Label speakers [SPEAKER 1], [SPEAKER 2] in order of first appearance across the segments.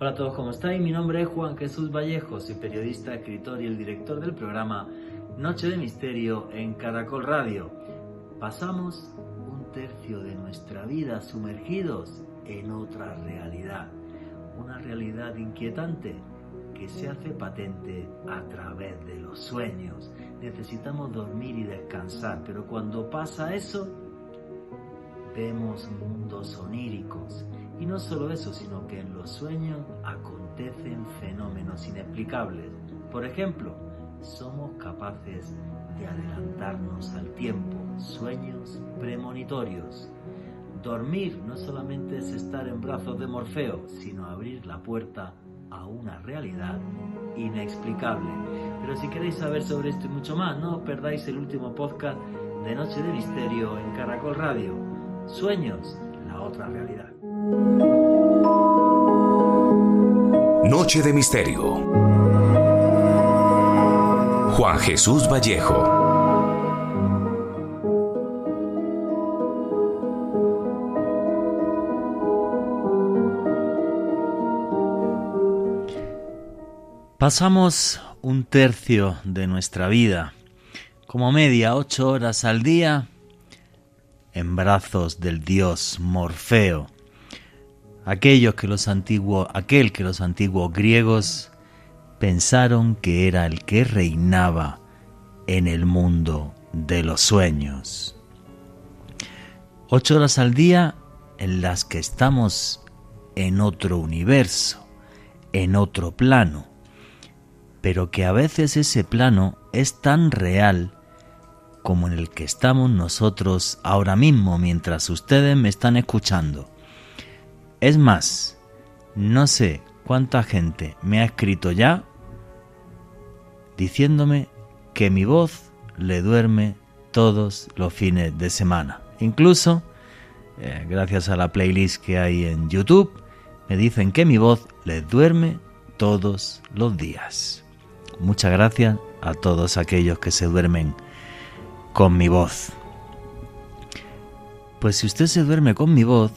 [SPEAKER 1] Hola a todos, ¿cómo estáis? Mi nombre es Juan Jesús Vallejo, soy periodista, escritor y el director del programa Noche de Misterio en Caracol Radio. Pasamos un tercio de nuestra vida sumergidos en otra realidad, una realidad inquietante que se hace patente a través de los sueños. Necesitamos dormir y descansar, pero cuando pasa eso, vemos mundos oníricos. Y no solo eso, sino que en los sueños acontecen fenómenos inexplicables. Por ejemplo, somos capaces de adelantarnos al tiempo, sueños premonitorios. Dormir no solamente es estar en brazos de Morfeo, sino abrir la puerta a una realidad inexplicable. Pero si queréis saber sobre esto y mucho más, no os perdáis el último podcast de Noche de Misterio en Caracol Radio. Sueños, la otra realidad.
[SPEAKER 2] Noche de Misterio. Juan Jesús Vallejo.
[SPEAKER 1] Pasamos un tercio de nuestra vida, como media 8 horas al día, en brazos del dios Morfeo, aquel que los antiguos griegos pensaron que era el que reinaba en el mundo de los sueños. 8 horas al día en las que estamos en otro universo, en otro plano, pero que a veces ese plano es tan real como en el que estamos nosotros ahora mismo mientras ustedes me están escuchando. Es más, no sé cuánta gente me ha escrito ya diciéndome que mi voz le duerme todos los fines de semana. Incluso, gracias a la playlist que hay en YouTube, me dicen que mi voz les duerme todos los días. Muchas gracias a todos aquellos que se duermen con mi voz. Pues si usted se duerme con mi voz,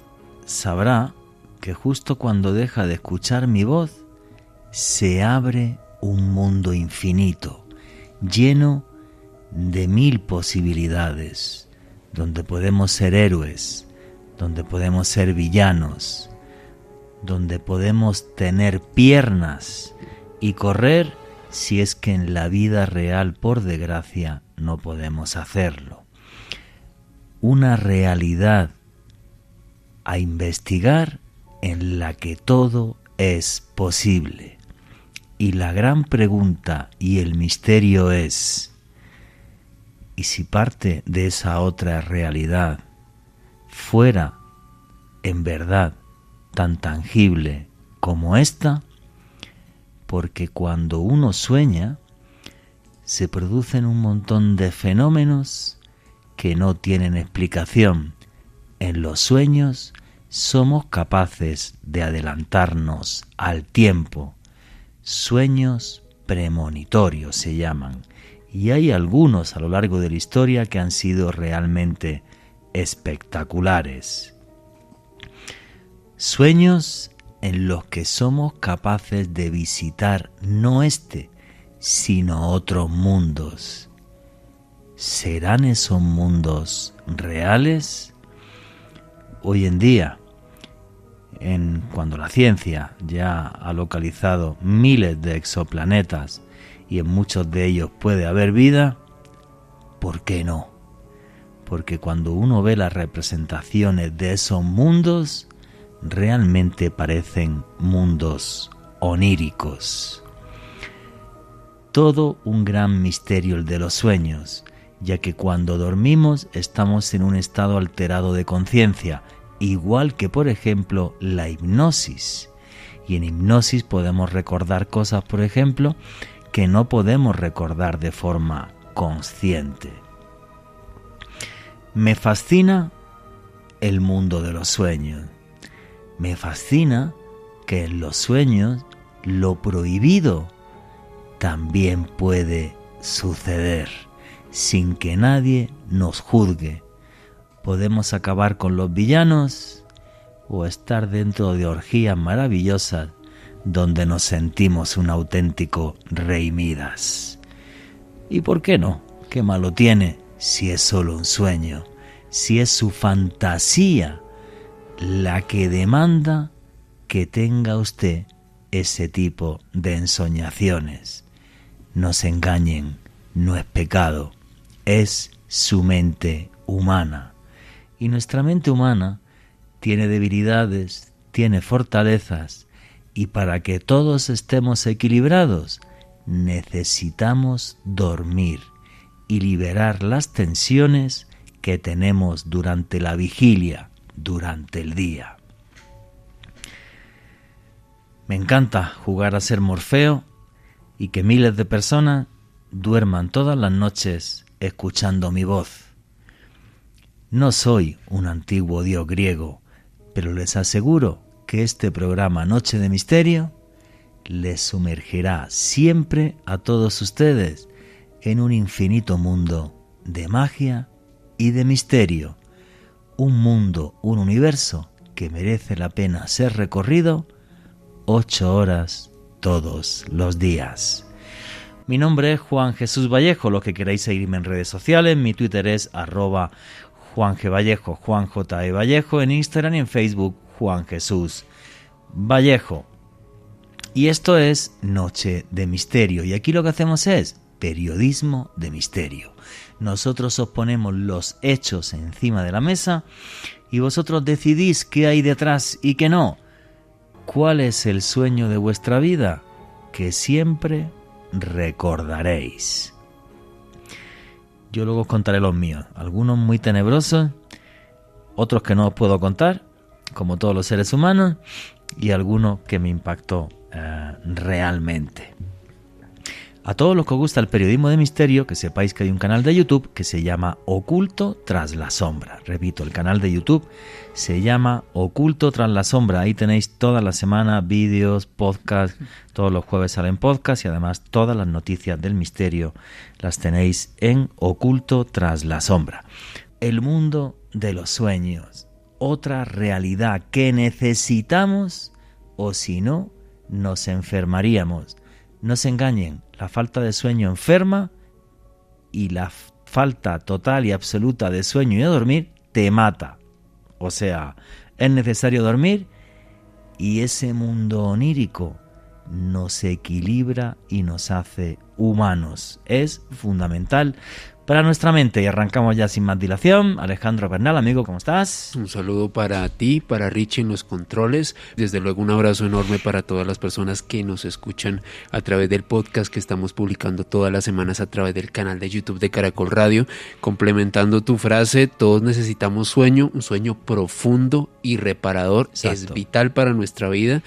[SPEAKER 1] sabrá que justo cuando deja de escuchar mi voz, se abre un mundo infinito, lleno de 1000 posibilidades, donde podemos ser héroes, donde podemos ser villanos, donde podemos tener piernas y correr si es que en la vida real, por desgracia, no podemos hacerlo. Una realidad a investigar en la que todo es posible. Y la gran pregunta y el misterio es, ¿y si parte de esa otra realidad fuera en verdad tan tangible como esta? Porque cuando uno sueña, se producen un montón de fenómenos que no tienen explicación. En los sueños somos capaces de adelantarnos al tiempo. Sueños premonitorios se llaman. Y hay algunos a lo largo de la historia que han sido realmente espectaculares. Sueños en los que somos capaces de visitar no sino otros mundos. ¿Serán esos mundos reales? Hoy en día, cuando la ciencia ya ha localizado miles de exoplanetas y en muchos de ellos puede haber vida, ¿por qué no? Porque cuando uno ve las representaciones de esos mundos, realmente parecen mundos oníricos. Todo un gran misterio el de los sueños, ya que cuando dormimos estamos en un estado alterado de conciencia, igual que por ejemplo la hipnosis. Y en hipnosis podemos recordar cosas, por ejemplo, que no podemos recordar de forma consciente. Me fascina el mundo de los sueños. Me fascina que en los sueños lo prohibido también puede suceder sin que nadie nos juzgue. Podemos acabar con los villanos o estar dentro de orgías maravillosas donde nos sentimos un auténtico rey Midas. ¿Y por qué no? ¿Qué malo tiene si es solo un sueño? Si es su fantasía la que demanda que tenga usted ese tipo de ensoñaciones. No se engañen, no es pecado, es su mente humana. Y nuestra mente humana tiene debilidades, tiene fortalezas, y para que todos estemos equilibrados, necesitamos dormir y liberar las tensiones que tenemos durante la vigilia, durante el día. Me encanta jugar a ser Morfeo y que miles de personas duerman todas las noches escuchando mi voz. No soy un antiguo dios griego, pero les aseguro que este programa Noche de Misterio les sumergirá siempre a todos ustedes en un infinito mundo de magia y de misterio. Un mundo, un universo que merece la pena ser recorrido 8 horas todos los días. Mi nombre es Juan Jesús Vallejo. Los que queráis seguirme en redes sociales, mi Twitter es @JuanGVallejo, Juan J. E. Vallejo, en Instagram y en Facebook, Juan Jesús Vallejo. Y esto es Noche de Misterio. Y aquí lo que hacemos es periodismo de misterio. Nosotros os ponemos los hechos encima de la mesa y vosotros decidís qué hay detrás y qué no. ¿Cuál es el sueño de vuestra vida que siempre recordaréis? Yo luego os contaré los míos, algunos muy tenebrosos, otros que no os puedo contar, como todos los seres humanos, y algunos que me impactó realmente. A todos los que os gusta el periodismo de misterio, que sepáis que hay un canal de YouTube que se llama Oculto tras la sombra. Repito, el canal de YouTube se llama Oculto tras la sombra. Ahí tenéis toda la semana vídeos, podcasts, todos los jueves salen podcasts y además todas las noticias del misterio las tenéis en Oculto tras la sombra. El mundo de los sueños, otra realidad que necesitamos o si no, nos enfermaríamos. No se engañen, la falta de sueño enferma y la falta total y absoluta de sueño y de dormir te mata. O sea, es necesario dormir y ese mundo onírico nos equilibra y nos hace humanos. Es fundamental para nuestra mente. Y arrancamos ya sin más dilación. Alejandro Bernal, amigo, ¿cómo estás?
[SPEAKER 3] Un saludo para ti, para Richie en los controles. Desde luego un abrazo enorme para todas las personas que nos escuchan a través del podcast que estamos publicando todas las semanas a través del canal de YouTube de Caracol Radio. Complementando tu frase, todos necesitamos sueño, un sueño profundo y reparador. Exacto. Es vital para nuestra vida.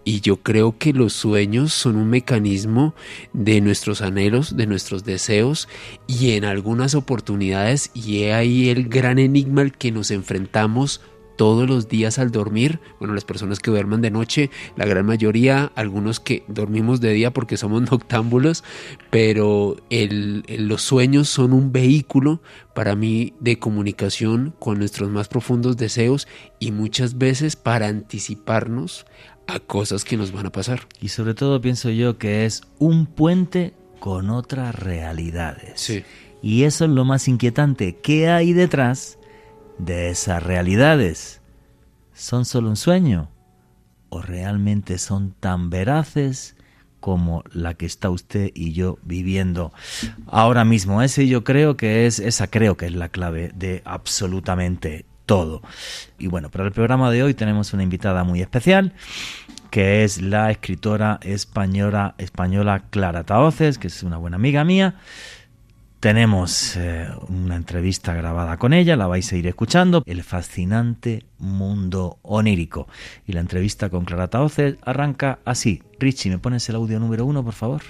[SPEAKER 3] Y yo creo que los sueños son un mecanismo de nuestros anhelos, de nuestros deseos y en algunas oportunidades, y he ahí el gran enigma al que nos enfrentamos todos los días al dormir. Bueno, las personas que duerman de noche, la gran mayoría, algunos que dormimos de día porque somos noctámbulos, pero los sueños son un vehículo para mí de comunicación con nuestros más profundos deseos y muchas veces para anticiparnos a cosas que nos van a pasar.
[SPEAKER 1] Y sobre todo pienso yo que es un puente con otras realidades.
[SPEAKER 3] Sí.
[SPEAKER 1] Y eso es lo más inquietante. ¿Qué hay detrás de esas realidades? ¿Son solo un sueño? ¿O realmente son tan veraces como la que está usted y yo viviendo ahora mismo? Esa creo que es la clave de absolutamente todo. Y bueno, para el programa de hoy tenemos una invitada muy especial, que es la escritora española Clara Tahoces, que es una buena amiga mía. Tenemos una entrevista grabada con ella, la vais a ir escuchando, El fascinante mundo onírico. Y la entrevista con Clara Tahoces arranca así. Richie, ¿me pones el audio número 1, por favor?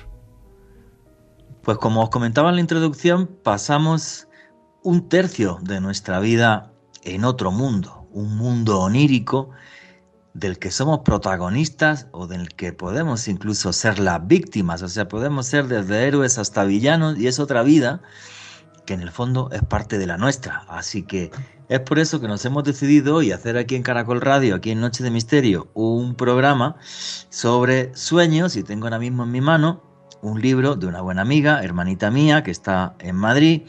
[SPEAKER 1] Pues como os comentaba en la introducción, pasamos un tercio de nuestra vida en otro mundo, un mundo onírico del que somos protagonistas o del que podemos incluso ser las víctimas, o sea, podemos ser desde héroes hasta villanos, y es otra vida que en el fondo es parte de la nuestra. Así que es por eso que nos hemos decidido hoy hacer aquí en Caracol Radio, aquí en Noche de Misterio, un programa sobre sueños, y tengo ahora mismo en mi mano un libro de una buena amiga, hermanita mía, que está en Madrid,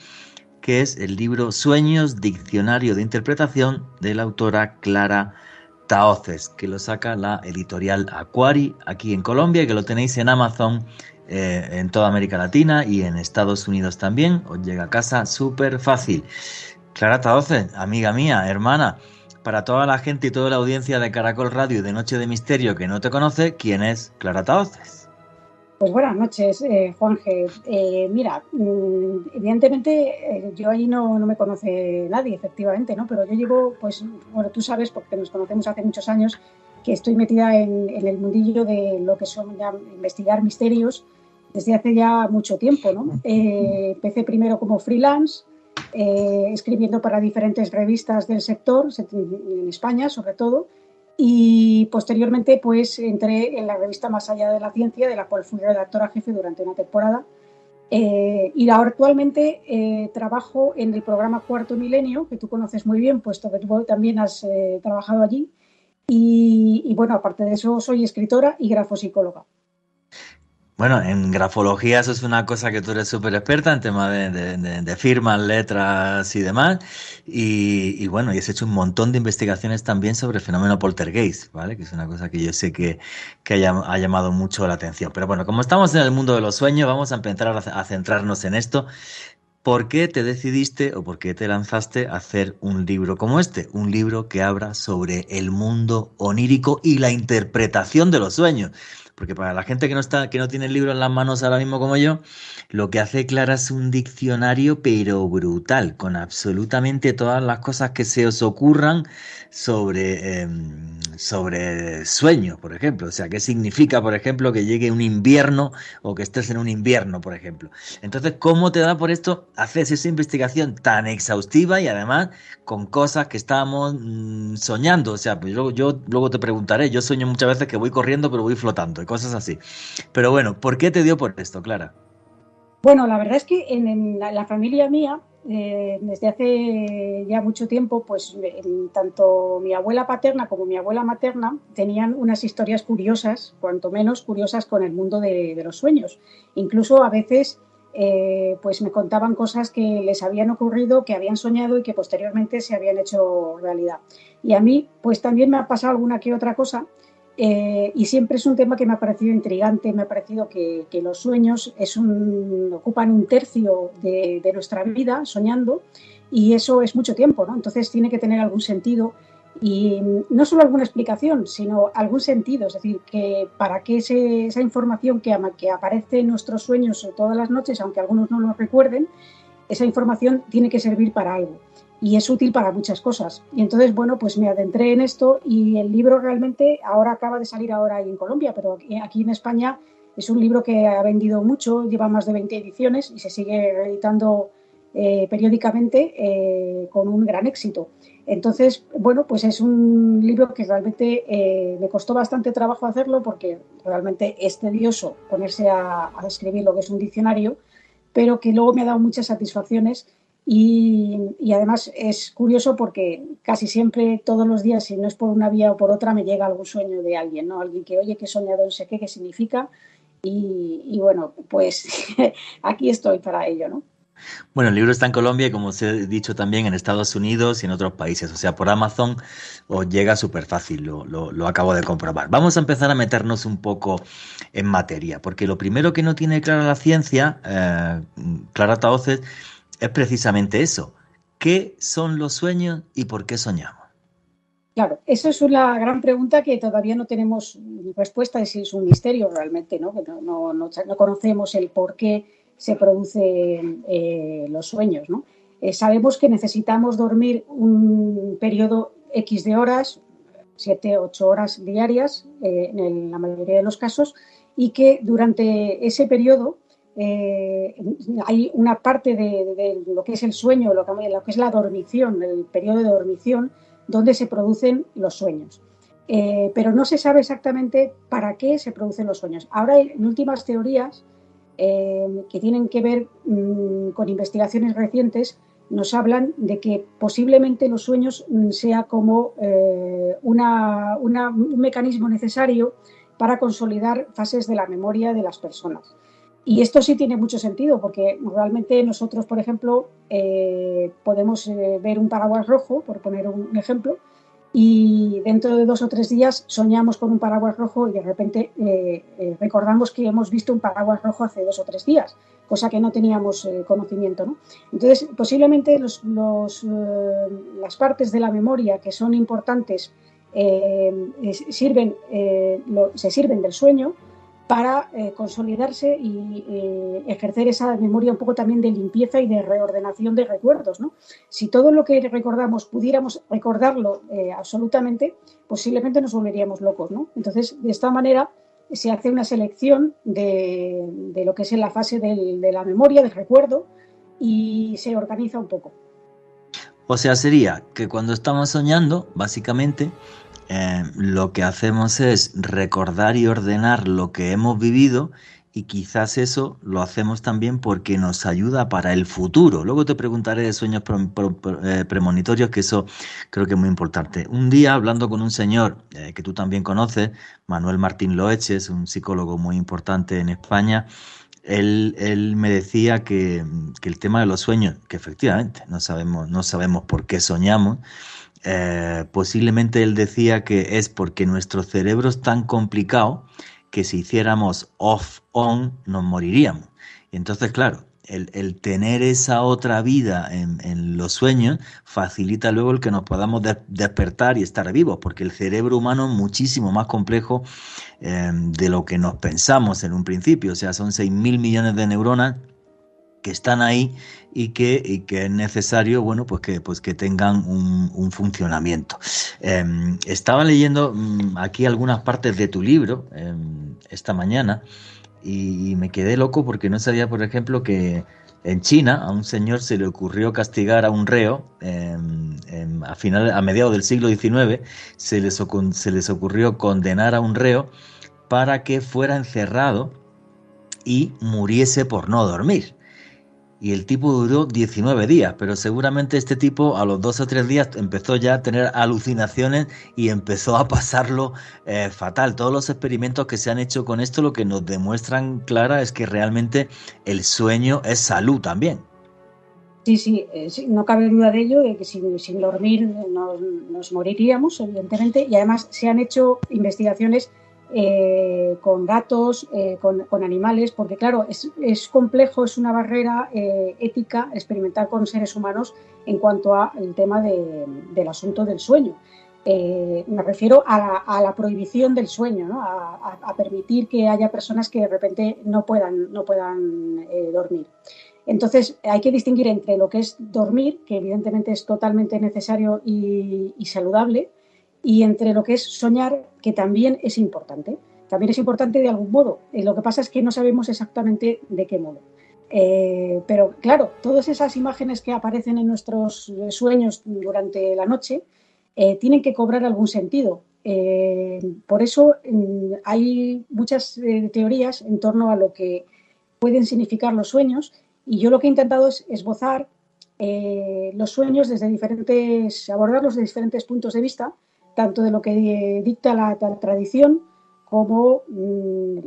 [SPEAKER 1] que es el libro Sueños, Diccionario de Interpretación, de la autora Clara Tahoces, que lo saca la editorial Aquari aquí en Colombia, y que lo tenéis en Amazon en toda América Latina y en Estados Unidos también. Os llega a casa súper fácil. Clara Tahoces, amiga mía, hermana, para toda la gente y toda la audiencia de Caracol Radio y de Noche de Misterio que no te conoce, ¿quién es Clara Tahoces?
[SPEAKER 4] Pues buenas noches, Juanje. Mira, evidentemente yo ahí no me conoce nadie, efectivamente, ¿no? Pero yo llevo, pues, bueno, tú sabes, porque nos conocemos hace muchos años, que estoy metida en el mundillo de lo que son ya investigar misterios desde hace ya mucho tiempo, ¿no? Empecé primero como freelance, escribiendo para diferentes revistas del sector, en España sobre todo, y posteriormente pues entré en la revista Más Allá de la Ciencia, de la cual fui redactora jefe durante una temporada, y ahora actualmente trabajo en el programa Cuarto Milenio, que tú conoces muy bien, puesto que tú también has trabajado allí, y bueno, aparte de eso soy escritora y grafopsicóloga.
[SPEAKER 1] Bueno, en grafología eso es una cosa que tú eres súper experta en tema de firmas, letras y demás. Y bueno, y has hecho un montón de investigaciones también sobre el fenómeno poltergeist, ¿vale? Que es una cosa que yo sé que ha llamado mucho la atención. Pero bueno, como estamos en el mundo de los sueños, vamos a empezar a centrarnos en esto. ¿Por qué te decidiste o por qué te lanzaste a hacer un libro como este? Un libro que habla sobre el mundo onírico y la interpretación de los sueños. Porque para la gente que no tiene el libro en las manos ahora mismo como yo, lo que hace Clara es un diccionario pero brutal, con absolutamente todas las cosas que se os ocurran sobre sueños, por ejemplo. O sea, ¿qué significa, por ejemplo, que llegue un invierno o que estés en un invierno, por ejemplo? Entonces, ¿cómo te da por esto haces esa investigación tan exhaustiva y además con cosas que estábamos soñando? O sea, pues yo luego te preguntaré, yo sueño muchas veces que voy corriendo pero voy flotando y cosas así. Pero bueno, ¿por qué te dio por esto, Clara?
[SPEAKER 4] Bueno, la verdad es que en la familia mía, desde hace ya mucho tiempo, pues tanto mi abuela paterna como mi abuela materna tenían unas historias curiosas, cuanto menos curiosas, con el mundo de los sueños. Incluso a veces pues me contaban cosas que les habían ocurrido, que habían soñado y que posteriormente se habían hecho realidad. Y a mí pues también me ha pasado alguna que otra cosa. Y siempre es un tema que me ha parecido intrigante, me ha parecido que los sueños ocupan un tercio de nuestra vida soñando, y eso es mucho tiempo, ¿no? Entonces tiene que tener algún sentido, y no solo alguna explicación, sino algún sentido, es decir, que para que esa información que aparece en nuestros sueños todas las noches, aunque algunos no lo recuerden, esa información tiene que servir para algo. Y es útil para muchas cosas. Y entonces, bueno, pues me adentré en esto, y el libro realmente ahora acaba de salir ahora ahí en Colombia, pero aquí en España es un libro que ha vendido mucho, lleva más de 20 ediciones y se sigue reeditando periódicamente con un gran éxito. Entonces, bueno, pues es un libro que realmente me costó bastante trabajo hacerlo, porque realmente es tedioso ponerse a escribir lo que es un diccionario, pero que luego me ha dado muchas satisfacciones. Y además es curioso porque casi siempre, todos los días, si no es por una vía o por otra, me llega algún sueño de alguien, ¿no? Alguien que, oye, que he soñado, no sé qué significa, y bueno, pues aquí estoy para ello, ¿no?
[SPEAKER 1] Bueno, el libro está en Colombia y, como os he dicho, también en Estados Unidos y en otros países. O sea, por Amazon os llega súper fácil, lo acabo de comprobar. Vamos a empezar a meternos un poco en materia, porque lo primero que no tiene clara la ciencia, Clara Tahoces, es precisamente eso. ¿Qué son los sueños y por qué soñamos?
[SPEAKER 4] Claro, esa es una gran pregunta que todavía no tenemos respuesta, es un misterio realmente, ¿no? Que no conocemos el por qué se producen los sueños, ¿no? Sabemos que necesitamos dormir un periodo X de horas, 7, 8 horas diarias, en la mayoría de los casos, y que durante ese periodo hay una parte de lo que es el sueño, lo que es la dormición, el periodo de dormición, donde se producen los sueños. Pero no se sabe exactamente para qué se producen los sueños. Ahora, en últimas teorías, que tienen que ver con investigaciones recientes, nos hablan de que posiblemente los sueños sea como un mecanismo necesario para consolidar fases de la memoria de las personas. Y esto sí tiene mucho sentido, porque realmente nosotros, por ejemplo, podemos ver un paraguas rojo, por poner un ejemplo, y dentro de 2 o 3 días soñamos con un paraguas rojo y de repente recordamos que hemos visto un paraguas rojo hace 2 o 3 días, cosa que no teníamos conocimiento, ¿no? Entonces, posiblemente las partes de la memoria que son importantes se sirven del sueño para consolidarse y ejercer esa memoria un poco también de limpieza y de reordenación de recuerdos, ¿no? Si todo lo que recordamos pudiéramos recordarlo absolutamente, posiblemente nos volveríamos locos, ¿no? Entonces, de esta manera se hace una selección de lo que es en la fase de la memoria, del recuerdo, y se organiza un poco.
[SPEAKER 1] O sea, sería que cuando estamos soñando, básicamente, lo que hacemos es recordar y ordenar lo que hemos vivido, y quizás eso lo hacemos también porque nos ayuda para el futuro. Luego te preguntaré de sueños premonitorios, que eso creo que es muy importante. Un día, hablando con un señor que tú también conoces, Manuel Martín Loeches, un psicólogo muy importante en España, él me decía que el tema de los sueños, que efectivamente no sabemos por qué soñamos, posiblemente él decía que es porque nuestro cerebro es tan complicado que si hiciéramos off-on nos moriríamos. Y entonces, claro, el tener esa otra vida en los sueños facilita luego el que nos podamos despertar y estar vivos, porque el cerebro humano es muchísimo más complejo de lo que nos pensamos en un principio. O sea, son 6.000 millones de neuronas que están ahí y que es necesario, bueno, pues que tengan un funcionamiento. Estaba leyendo aquí algunas partes de tu libro esta mañana y me quedé loco porque no sabía, por ejemplo, que en China a un señor se le ocurrió castigar a un reo a mediados del siglo XIX. Se les ocurrió condenar a un reo para que fuera encerrado y muriese por no dormir. Y el tipo duró 19 días, pero seguramente este tipo a los 2 o 3 días empezó ya a tener alucinaciones y empezó a pasarlo fatal. Todos los experimentos que se han hecho con esto lo que nos demuestran, Clara, es que realmente el sueño es salud también.
[SPEAKER 4] Sí, no cabe duda de ello, de que sin dormir nos moriríamos, evidentemente, y además se han hecho investigaciones con gatos, con animales, porque claro, es complejo, es una barrera ética experimentar con seres humanos en cuanto al tema del asunto del sueño. Me refiero a la prohibición del sueño, ¿no? A permitir que haya personas que de repente no puedan dormir. Entonces hay que distinguir entre lo que es dormir, que evidentemente es totalmente necesario y saludable, y entre lo que es soñar, que también es importante. También es importante de algún modo. Lo que pasa es que no sabemos exactamente de qué modo. Pero claro, todas esas imágenes que aparecen en nuestros sueños durante la noche tienen que cobrar algún sentido. Por eso hay muchas teorías en torno a lo que pueden significar los sueños, y yo lo que he intentado es esbozar los sueños abordarlos de diferentes puntos de vista, tanto de lo que dicta la tradición como el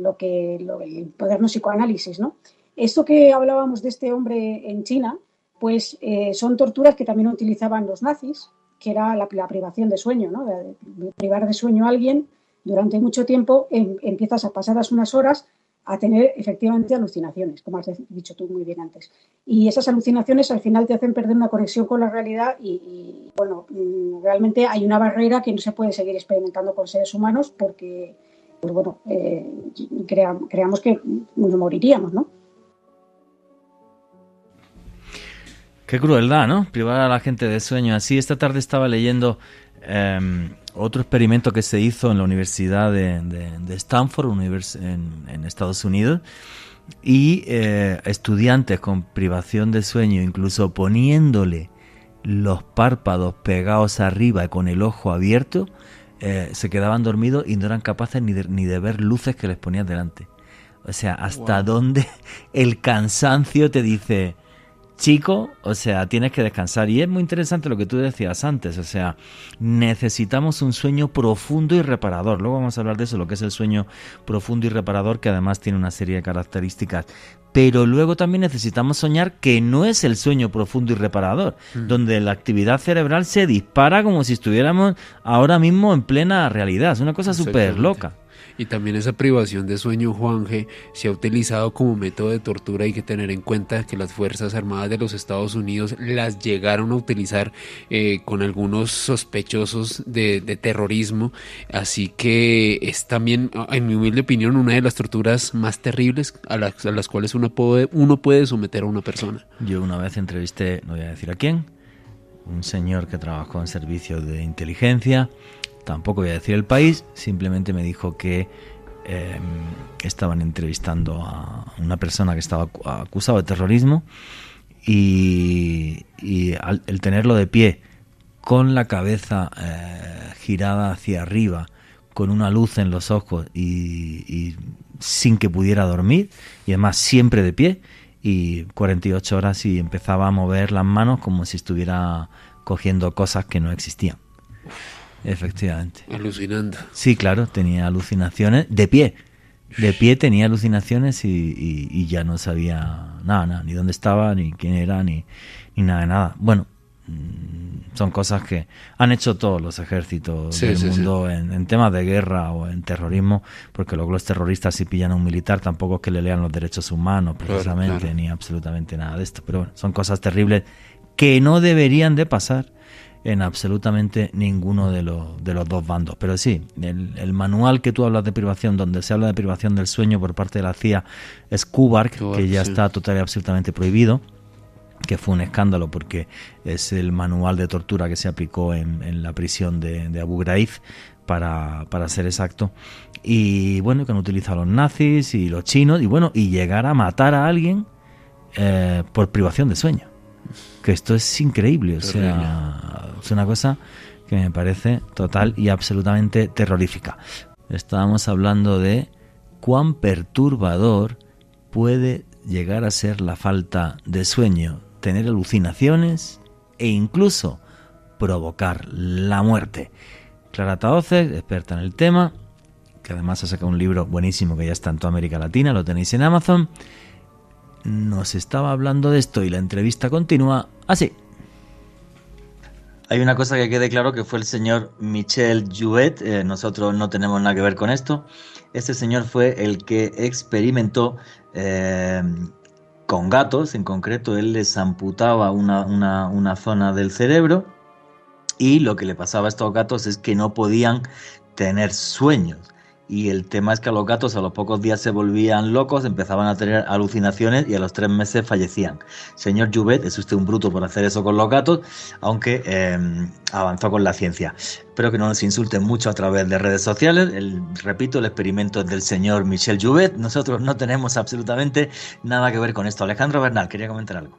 [SPEAKER 4] moderno psicoanálisis, ¿no? Esto que hablábamos de este hombre en China, pues son torturas que también utilizaban los nazis, que era la privación de sueño, ¿no? De privar de sueño a alguien durante mucho tiempo, empiezas a pasadas unas horas a tener efectivamente alucinaciones, como has dicho tú muy bien antes. Y esas alucinaciones al final te hacen perder una conexión con la realidad y bueno, realmente hay una barrera que no se puede seguir experimentando con seres humanos porque, pues bueno, creamos que nos moriríamos, ¿no?
[SPEAKER 1] Qué crueldad, ¿no? Privar a la gente de sueño así. Esta tarde estaba leyendo otro experimento que se hizo en la Universidad de Stanford, en Estados Unidos, y estudiantes con privación de sueño, incluso poniéndole los párpados pegados arriba y con el ojo abierto, se quedaban dormidos y no eran capaces ni de ver luces que les ponían delante. O sea, hasta dónde el cansancio te dice, chico, o sea, tienes que descansar. Y es muy interesante lo que tú decías antes, o sea, necesitamos un sueño profundo y reparador. Luego vamos a hablar de eso, lo que es el sueño profundo y reparador, que además tiene una serie de características. Pero luego también necesitamos soñar que no es el sueño profundo y reparador, donde la actividad cerebral se dispara como si estuviéramos ahora mismo en plena realidad. Es una cosa súper loca.
[SPEAKER 3] Y también esa privación de sueño, Juanje, se ha utilizado como método de tortura. Hay que tener en cuenta que las Fuerzas Armadas de los Estados Unidos las llegaron a utilizar con algunos sospechosos de terrorismo. Así que es también, en mi humilde opinión, una de las torturas más terribles a las cuales uno puede someter a una persona.
[SPEAKER 1] Yo una vez entrevisté, no voy a decir a quién, un señor que trabajó en servicios de inteligencia. Tampoco voy a decir el país, simplemente me dijo que estaban entrevistando a una persona que estaba acusado de terrorismo y el tenerlo de pie, con la cabeza girada hacia arriba, con una luz en los ojos y sin que pudiera dormir, y además siempre de pie, y 48 horas y empezaba a mover las manos como si estuviera cogiendo cosas que no existían. Efectivamente.
[SPEAKER 3] Alucinando.
[SPEAKER 1] Sí, claro, tenía alucinaciones de pie. De pie tenía alucinaciones y ya no sabía nada, ni dónde estaba, ni quién era, ni nada de nada. Bueno, son cosas que han hecho todos los ejércitos del mundo en temas de guerra o en terrorismo, porque luego los terroristas, si pillan a un militar, tampoco es que le lean los derechos humanos precisamente, claro. Ni absolutamente nada de esto. Pero bueno, son cosas terribles que no deberían de pasar en absolutamente ninguno de los dos bandos. Pero sí, el manual que tú hablas de privación, donde se habla de privación del sueño por parte de la CIA, es QBARC, que ya está total y absolutamente prohibido, que fue un escándalo porque es el manual de tortura que se aplicó en la prisión de Abu Ghraib, para ser exacto, y bueno, que han utilizado los nazis y los chinos, y bueno, y llegar a matar a alguien por privación de sueño. Que esto es increíble, o sea, es una cosa que me parece total y absolutamente terrorífica. Estábamos hablando de cuán perturbador puede llegar a ser la falta de sueño, tener alucinaciones e incluso provocar la muerte. Clara Tahoces, experta en el tema, que además ha sacado un libro buenísimo que ya está en toda América Latina, lo tenéis en Amazon. Nos estaba hablando de esto y la entrevista continúa así. Hay una cosa que quede claro, que fue el señor Michel Jouvet. Nosotros no tenemos nada que ver con esto. Este señor fue el que experimentó con gatos. En concreto, él les amputaba una zona del cerebro, y lo que le pasaba a estos gatos es que no podían tener sueños. Y el tema es que a los gatos a los pocos días se volvían locos, empezaban a tener alucinaciones y a los 3 meses fallecían. Señor Jouvet, es usted un bruto por hacer eso con los gatos, aunque avanzó con la ciencia. Espero que no nos insulten mucho a través de redes sociales. Repito, el experimento es del señor Michel Jouvet. Nosotros no tenemos absolutamente nada que ver con esto. Alejandro Bernal, quería comentar algo.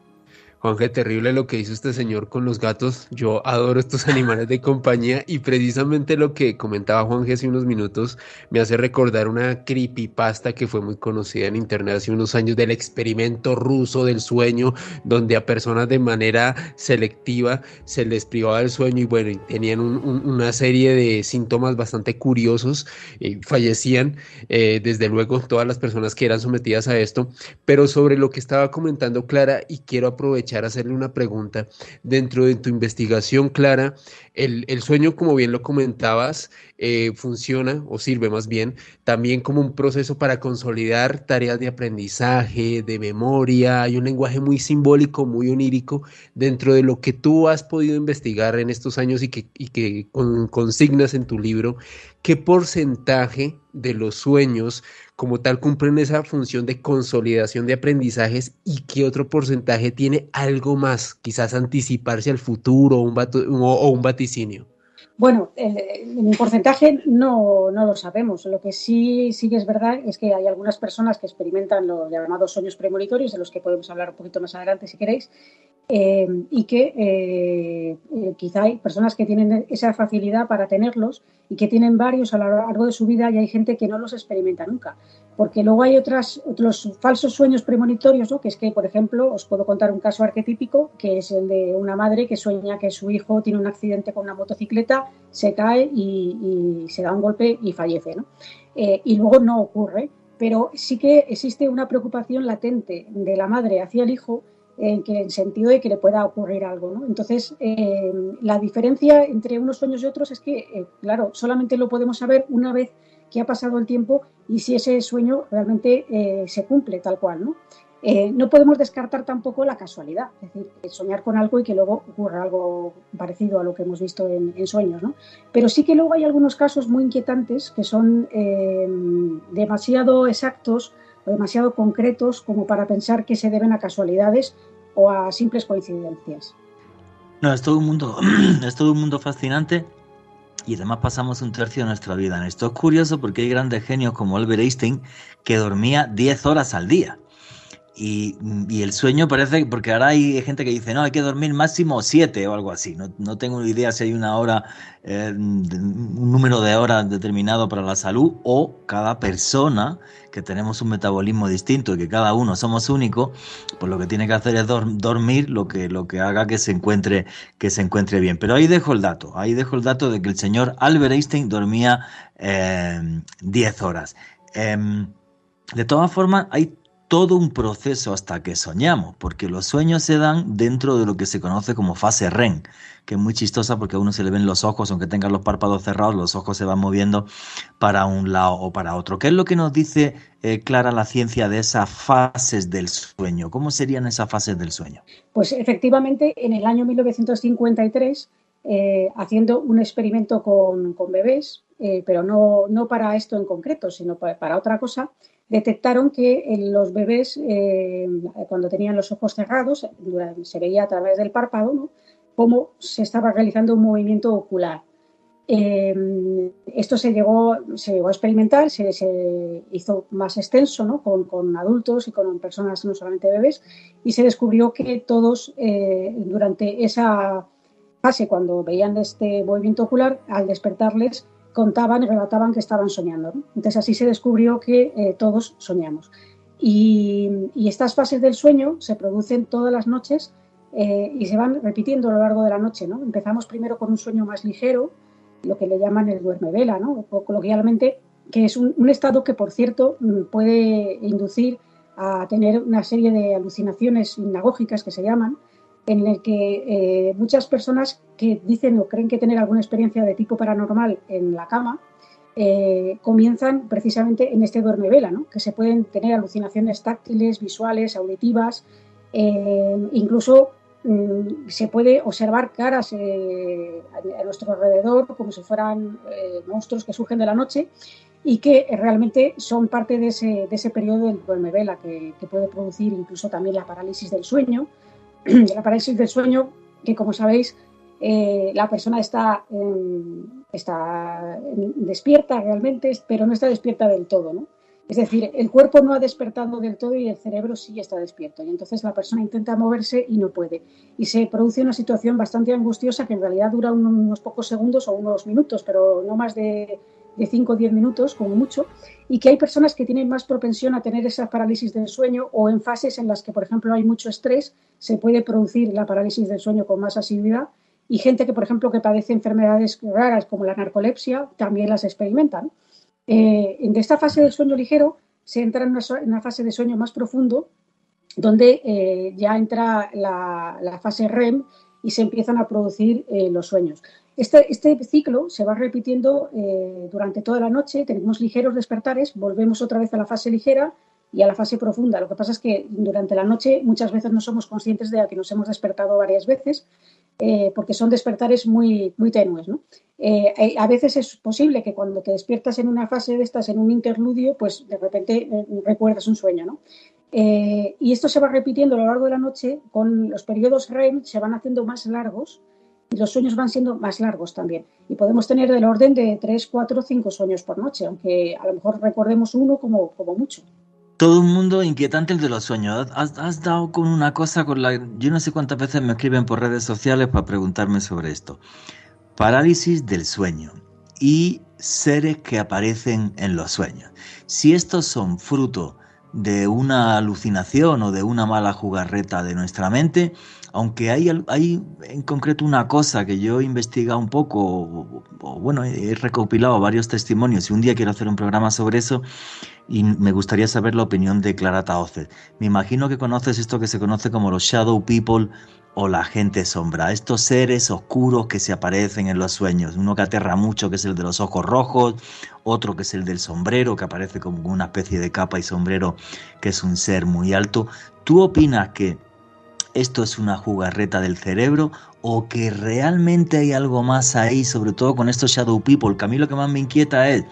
[SPEAKER 3] Juanje, terrible lo que hizo este señor con los gatos. Yo adoro estos animales de compañía, y precisamente lo que comentaba Juanje hace unos minutos me hace recordar una creepypasta que fue muy conocida en internet hace unos años, del experimento ruso del sueño, donde a personas de manera selectiva se les privaba del sueño y bueno, tenían una serie de síntomas bastante curiosos, fallecían desde luego todas las personas que eran sometidas a esto. Pero sobre lo que estaba comentando Clara, y quiero aprovechar a hacerle una pregunta, dentro de tu investigación, Clara, el sueño, como bien lo comentabas, funciona, o sirve más bien, también como un proceso para consolidar tareas de aprendizaje, de memoria. Hay un lenguaje muy simbólico, muy onírico, dentro de lo que tú has podido investigar en estos años y que consignas en tu libro. ¿Qué porcentaje de los sueños como tal cumplen esa función de consolidación de aprendizajes, y qué otro porcentaje tiene algo más, quizás anticiparse al futuro o un vaticinio?
[SPEAKER 4] Bueno, el porcentaje no lo sabemos. Lo que sí que es verdad es que hay algunas personas que experimentan los llamados sueños premonitorios, de los que podemos hablar un poquito más adelante si queréis, y que quizá hay personas que tienen esa facilidad para tenerlos y que tienen varios a lo largo de su vida, y hay gente que no los experimenta nunca. Porque luego hay otros falsos sueños premonitorios, ¿no? Que es que, por ejemplo, os puedo contar un caso arquetípico, que es el de una madre que sueña que su hijo tiene un accidente con una motocicleta, se cae y se da un golpe y fallece, ¿no? Y luego no ocurre, pero sí que existe una preocupación latente de la madre hacia el hijo, en el sentido de que le pueda ocurrir algo, ¿no? Entonces, la diferencia entre unos sueños y otros es que, claro, solamente lo podemos saber una vez que ha pasado el tiempo y si ese sueño realmente se cumple tal cual, ¿no? No podemos descartar tampoco la casualidad, es decir, soñar con algo y que luego ocurra algo parecido a lo que hemos visto en sueños, ¿no? Pero sí que luego hay algunos casos muy inquietantes que son demasiado exactos o demasiado concretos como para pensar que se deben a casualidades o a simples coincidencias.
[SPEAKER 1] No, es todo un mundo, fascinante, y además pasamos un tercio de nuestra vida en esto. Es curioso porque hay grandes genios como Albert Einstein que dormía 10 horas al día. Y el sueño parece, porque ahora hay gente que dice, no, hay que dormir máximo 7 o algo así. No tengo ni idea si hay una hora, un número de horas determinado para la salud, o cada persona, que tenemos un metabolismo distinto y que cada uno somos únicos, pues lo que tiene que hacer es dormir lo que haga que se encuentre bien. Pero ahí dejo el dato de que el señor Albert Einstein dormía 10 horas. De todas formas, hay todo un proceso hasta que soñamos, porque los sueños se dan dentro de lo que se conoce como fase REM, que es muy chistosa porque a uno se le ven los ojos, aunque tengan los párpados cerrados, los ojos se van moviendo para un lado o para otro. ¿Qué es lo que nos dice, Clara, la ciencia de esas fases del sueño? ¿Cómo serían esas fases del sueño?
[SPEAKER 4] Pues efectivamente, en el año 1953, haciendo un experimento con bebés, pero no para esto en concreto, sino para otra cosa, detectaron que en los bebés, cuando tenían los ojos cerrados, se veía a través del párpado, ¿no?, cómo se estaba realizando un movimiento ocular. Esto se llegó a experimentar, se hizo más extenso, ¿no?, con adultos y con personas, no solamente bebés, y se descubrió que todos, durante esa fase, cuando veían este movimiento ocular, al despertarles, contaban y relataban que estaban soñando, ¿no? Entonces así se descubrió que todos soñamos. Y estas fases del sueño se producen todas las noches y se van repitiendo a lo largo de la noche, ¿no? Empezamos primero con un sueño más ligero, lo que le llaman el duermevela, ¿no?, o coloquialmente, que es un estado que, por cierto, puede inducir a tener una serie de alucinaciones hipnagógicas que se llaman, en el que muchas personas que dicen o creen que tener alguna experiencia de tipo paranormal en la cama comienzan precisamente en este duermevela, ¿no?, que se pueden tener alucinaciones táctiles, visuales, auditivas, incluso se puede observar caras a nuestro alrededor como si fueran monstruos que surgen de la noche y que realmente son parte de ese periodo del duermevela que puede producir incluso también la parálisis del sueño. La parálisis del sueño, que como sabéis, la persona está despierta realmente, pero no está despierta del todo, ¿no? Es decir, el cuerpo no ha despertado del todo y el cerebro sí está despierto. Y entonces la persona intenta moverse y no puede. Y se produce una situación bastante angustiosa que en realidad dura unos pocos segundos o unos minutos, pero no más de 5 o 10 minutos, como mucho, y que hay personas que tienen más propensión a tener esa parálisis del sueño, o en fases en las que, por ejemplo, hay mucho estrés, se puede producir la parálisis del sueño con más asiduidad, y gente que, por ejemplo, que padece enfermedades raras como la narcolepsia, también las experimentan. De esta fase del sueño ligero se entra en una fase de sueño más profundo, donde ya entra la fase REM y se empiezan a producir los sueños. Este ciclo se va repitiendo durante toda la noche, tenemos ligeros despertares, volvemos otra vez a la fase ligera y a la fase profunda. Lo que pasa es que durante la noche muchas veces no somos conscientes de que nos hemos despertado varias veces, porque son despertares muy, muy tenues, ¿no? A veces es posible que cuando te despiertas en una fase de estas, en un interludio, pues de repente recuerdas un sueño, ¿no? Y esto se va repitiendo a lo largo de la noche, con los periodos REM se van haciendo más largos y los sueños van siendo más largos también. Y podemos tener del orden de 3, 4, 5 sueños por noche, aunque a lo mejor recordemos uno como mucho.
[SPEAKER 1] Todo un mundo inquietante el de los sueños. Has dado con una cosa con la... Yo no sé cuántas veces me escriben por redes sociales para preguntarme sobre esto. Parálisis del sueño y seres que aparecen en los sueños. Si estos son fruto de una alucinación o de una mala jugarreta de nuestra mente, aunque hay en concreto una cosa que yo he investigado un poco, bueno, he recopilado varios testimonios y un día quiero hacer un programa sobre eso y me gustaría saber la opinión de Clara Tahoces. Me imagino que conoces esto que se conoce como los shadow people o la gente sombra, estos seres oscuros que se aparecen en los sueños. Uno que aterra mucho, que es el de los ojos rojos, otro que es el del sombrero, que aparece como una especie de capa y sombrero, que es un ser muy alto. ¿Tú opinas que esto es una jugarreta del cerebro o que realmente hay algo más ahí, sobre todo con estos shadow people? Que a mí lo que más me inquieta es,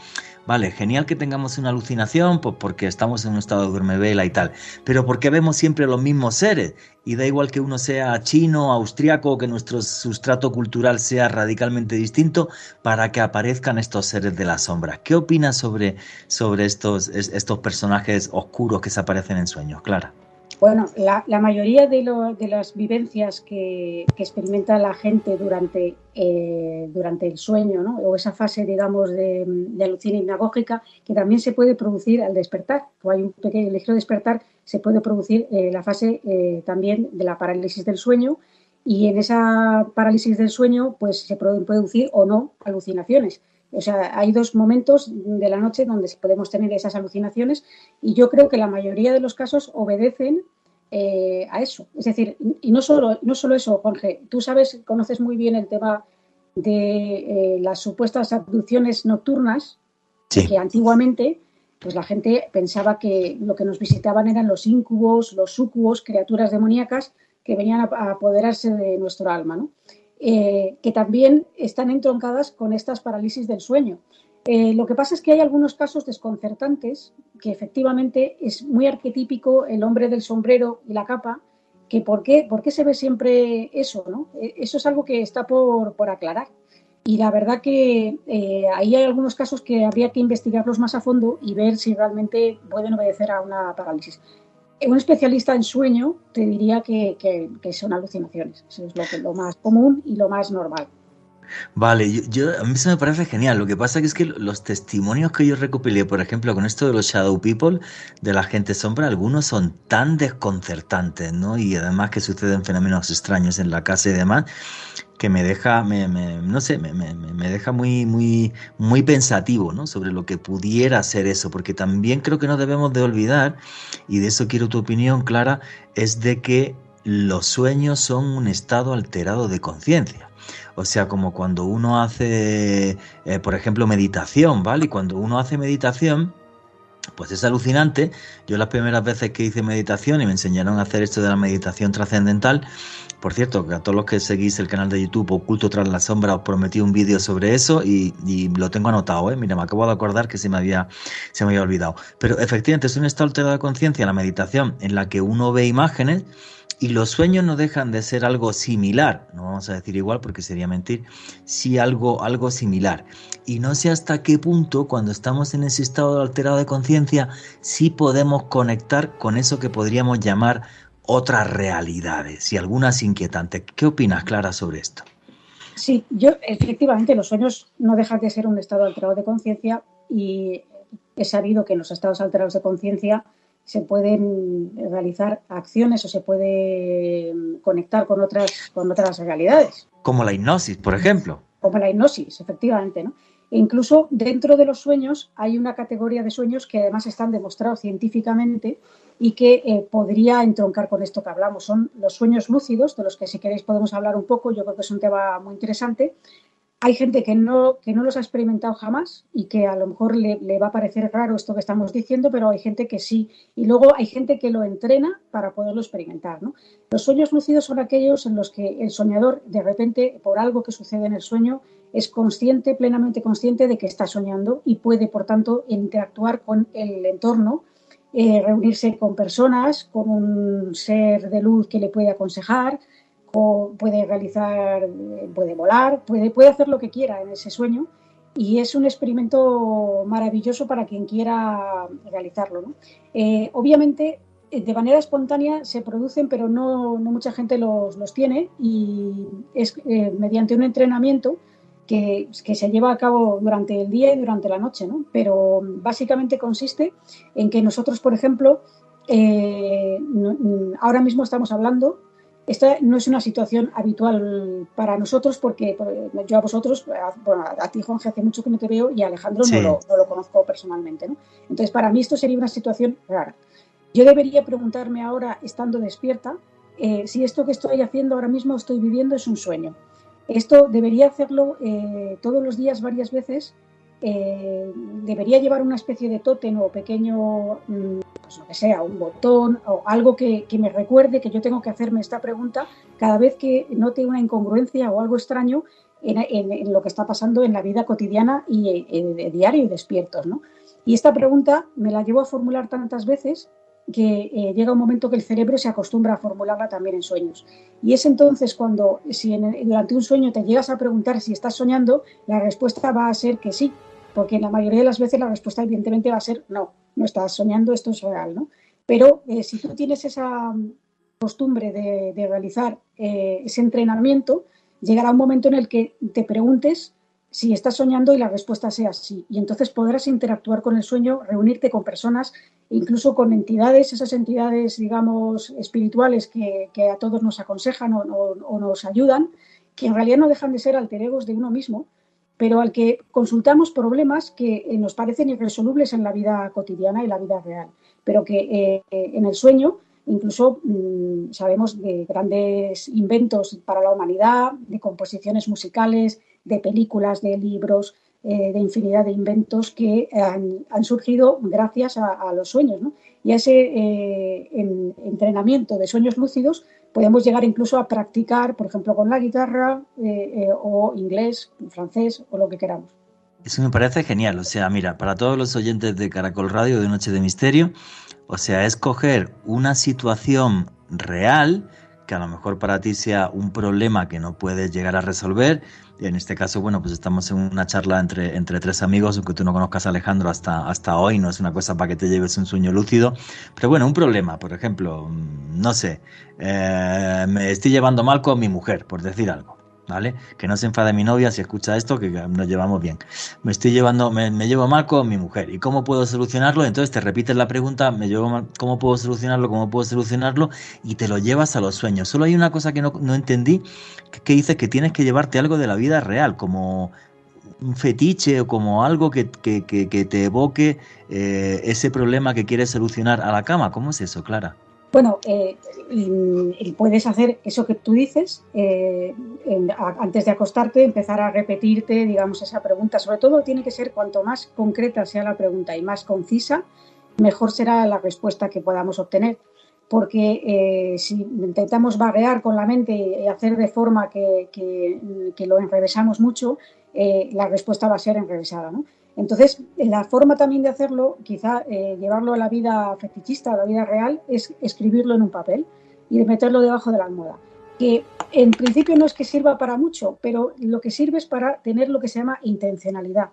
[SPEAKER 1] vale, genial que tengamos una alucinación, pues porque estamos en un estado de duermevela y tal, pero ¿por qué vemos siempre los mismos seres? Y da igual que uno sea chino, austriaco, que nuestro sustrato cultural sea radicalmente distinto para que aparezcan estos seres de la sombra. ¿Qué opinas sobre estos personajes oscuros que se aparecen en sueños, Clara?
[SPEAKER 4] Bueno, la mayoría de las vivencias que experimenta la gente durante el sueño, ¿no? O esa fase, digamos, de alucina hipnagógica, que también se puede producir al despertar. O hay un pequeño ligero despertar, se puede producir la fase también de la parálisis del sueño, y en esa parálisis del sueño pues se pueden producir o no alucinaciones. O sea, hay dos momentos de la noche donde podemos tener esas alucinaciones, y yo creo que la mayoría de los casos obedecen a eso. Es decir, y no solo eso, Jorge, tú conoces muy bien el tema de las supuestas abducciones nocturnas,
[SPEAKER 1] Sí.
[SPEAKER 4] que antiguamente pues la gente pensaba que lo que nos visitaban eran los íncubos, los súcubos, criaturas demoníacas que venían a apoderarse de nuestro alma, ¿no? Que también están entroncadas con estas parálisis del sueño. Lo que pasa es que hay algunos casos desconcertantes, que efectivamente es muy arquetípico el hombre del sombrero y la capa, que ¿por qué se ve siempre eso, ¿no? Eso es algo que está por aclarar. Y la verdad que ahí hay algunos casos que habría que investigarlos más a fondo y ver si realmente pueden obedecer a una parálisis. Un especialista en sueño te diría que son alucinaciones. Eso es lo más común y lo más normal.
[SPEAKER 1] Vale, a mí eso me parece genial. Lo que pasa que es que los testimonios que yo recopilé, por ejemplo, con esto de los shadow people, de la gente sombra, algunos son tan desconcertantes, ¿no? Y además que suceden fenómenos extraños en la casa y demás, que me deja, no sé, me deja muy pensativo, ¿no? Sobre lo que pudiera ser eso, porque también creo que no debemos de olvidar, y de eso quiero tu opinión, Clara, es de que los sueños son un estado alterado de conciencia. O sea, como cuando uno hace, por ejemplo, meditación, ¿vale? Y cuando uno hace meditación, pues es alucinante. Yo las primeras veces que hice meditación y me enseñaron a hacer esto de la meditación trascendental, por cierto, que a todos los que seguís el canal de YouTube Oculto tras la sombra os prometí un vídeo sobre eso y lo tengo anotado, ¿eh? Mira, me acabo de acordar que se me había olvidado. Pero efectivamente es un estado alterado de conciencia, la meditación, en la que uno ve imágenes y los sueños no dejan de ser algo similar, no vamos a decir igual porque sería mentir, sí algo similar. Y no sé hasta qué punto, cuando estamos en ese estado alterado de conciencia, sí podemos conectar con eso que podríamos llamar otras realidades y algunas inquietantes. ¿Qué opinas, Clara, sobre esto?
[SPEAKER 4] Sí, efectivamente, los sueños no dejan de ser un estado alterado de conciencia, y he sabido que en los estados alterados de conciencia se pueden realizar acciones o se puede conectar con otras realidades.
[SPEAKER 1] Como la hipnosis, por ejemplo.
[SPEAKER 4] Como la hipnosis, efectivamente, ¿no? E incluso dentro de los sueños hay una categoría de sueños que además están demostrados científicamente y que podría entroncar con esto que hablamos. Son los sueños lúcidos, de los que si queréis podemos hablar un poco. Yo creo que es un tema muy interesante. Hay gente que no los ha experimentado jamás y que a lo mejor le va a parecer raro esto que estamos diciendo, pero hay gente que sí. Y luego hay gente que lo entrena para poderlo experimentar, ¿no? Los sueños lúcidos son aquellos en los que el soñador, de repente, por algo que sucede en el sueño, es consciente, plenamente consciente de que está soñando y puede, por tanto, interactuar con el entorno, reunirse con personas, con un ser de luz que le puede aconsejar, o puede volar, puede hacer lo que quiera en ese sueño, y es un experimento maravilloso para quien quiera realizarlo, ¿no? Obviamente, de manera espontánea se producen, pero no mucha gente los tiene, y es mediante un entrenamiento que se lleva a cabo durante el día y durante la noche, ¿no? Pero básicamente consiste en que nosotros, por ejemplo, ahora mismo estamos hablando. Esta no es una situación habitual para nosotros porque yo a vosotros, bueno, a ti, Juanje, hace mucho que no te veo, y a Alejandro
[SPEAKER 1] Sí.
[SPEAKER 4] no lo conozco personalmente, ¿no? Entonces, para mí esto sería una situación rara. Yo debería preguntarme ahora, estando despierta, si esto que estoy haciendo ahora mismo, estoy viviendo, es un sueño. Esto debería hacerlo todos los días, varias veces. Debería llevar una especie de tótem o pequeño, pues lo que sea, un botón o algo que me recuerde que yo tengo que hacerme esta pregunta cada vez que note una incongruencia o algo extraño en lo que está pasando en la vida cotidiana y de diario y despiertos, ¿no? Y esta pregunta me la llevo a formular tantas veces que llega un momento que el cerebro se acostumbra a formularla también en sueños. Y es entonces cuando, si durante un sueño te llegas a preguntar si estás soñando, la respuesta va a ser que sí, porque la mayoría de las veces la respuesta evidentemente va a ser no, no estás soñando, esto es real, ¿no? Pero si tú tienes esa costumbre de realizar ese entrenamiento, llegará un momento en el que te preguntes si estás soñando y la respuesta sea sí. Y entonces podrás interactuar con el sueño, reunirte con personas, incluso con entidades, esas entidades, digamos, espirituales que a todos nos aconsejan o nos ayudan, que en realidad no dejan de ser alter egos de uno mismo, pero al que consultamos problemas que nos parecen irresolubles en la vida cotidiana y la vida real, pero que en el sueño incluso sabemos de grandes inventos para la humanidad, de composiciones musicales, de películas, de libros, de infinidad de inventos que han surgido gracias a los sueños, ¿no? Y a ese entrenamiento de sueños lúcidos podemos llegar incluso a practicar, por ejemplo, con la guitarra o inglés, francés o lo que queramos.
[SPEAKER 1] Eso me parece genial. O sea, mira, para todos los oyentes de Caracol Radio de Noche de Misterio, o sea, es coger una situación real, que a lo mejor para ti sea un problema que no puedes llegar a resolver. En este caso, bueno, pues estamos en una charla entre tres amigos, aunque tú no conozcas a Alejandro hasta hoy, no es una cosa para que te lleves un sueño lúcido. Pero bueno, un problema, por ejemplo, no sé, me estoy llevando mal con mi mujer, por decir algo. ¿Vale? Que no se enfade mi novia si escucha esto, que nos llevamos bien. Me llevo mal con mi mujer. ¿Y cómo puedo solucionarlo? Entonces te repites la pregunta, me llevo mal, ¿cómo puedo solucionarlo? ¿Cómo puedo solucionarlo? Y te lo llevas a los sueños. Solo hay una cosa que no entendí, que dices que tienes que llevarte algo de la vida real, como un fetiche o como algo que te evoque ese problema que quieres solucionar a la cama. ¿Cómo es eso, Clara?
[SPEAKER 4] Bueno, puedes hacer eso que tú dices, antes de acostarte, empezar a repetirte, digamos, esa pregunta. Sobre todo tiene que ser, cuanto más concreta sea la pregunta y más concisa, mejor será la respuesta que podamos obtener. Porque si intentamos vaguear con la mente y hacer de forma que lo enrevesamos mucho, la respuesta va a ser enrevesada, ¿no? Entonces, la forma también de hacerlo, quizá llevarlo a la vida fetichista, a la vida real, es escribirlo en un papel y meterlo debajo de la almohada. Que en principio no es que sirva para mucho, pero lo que sirve es para tener lo que se llama intencionalidad.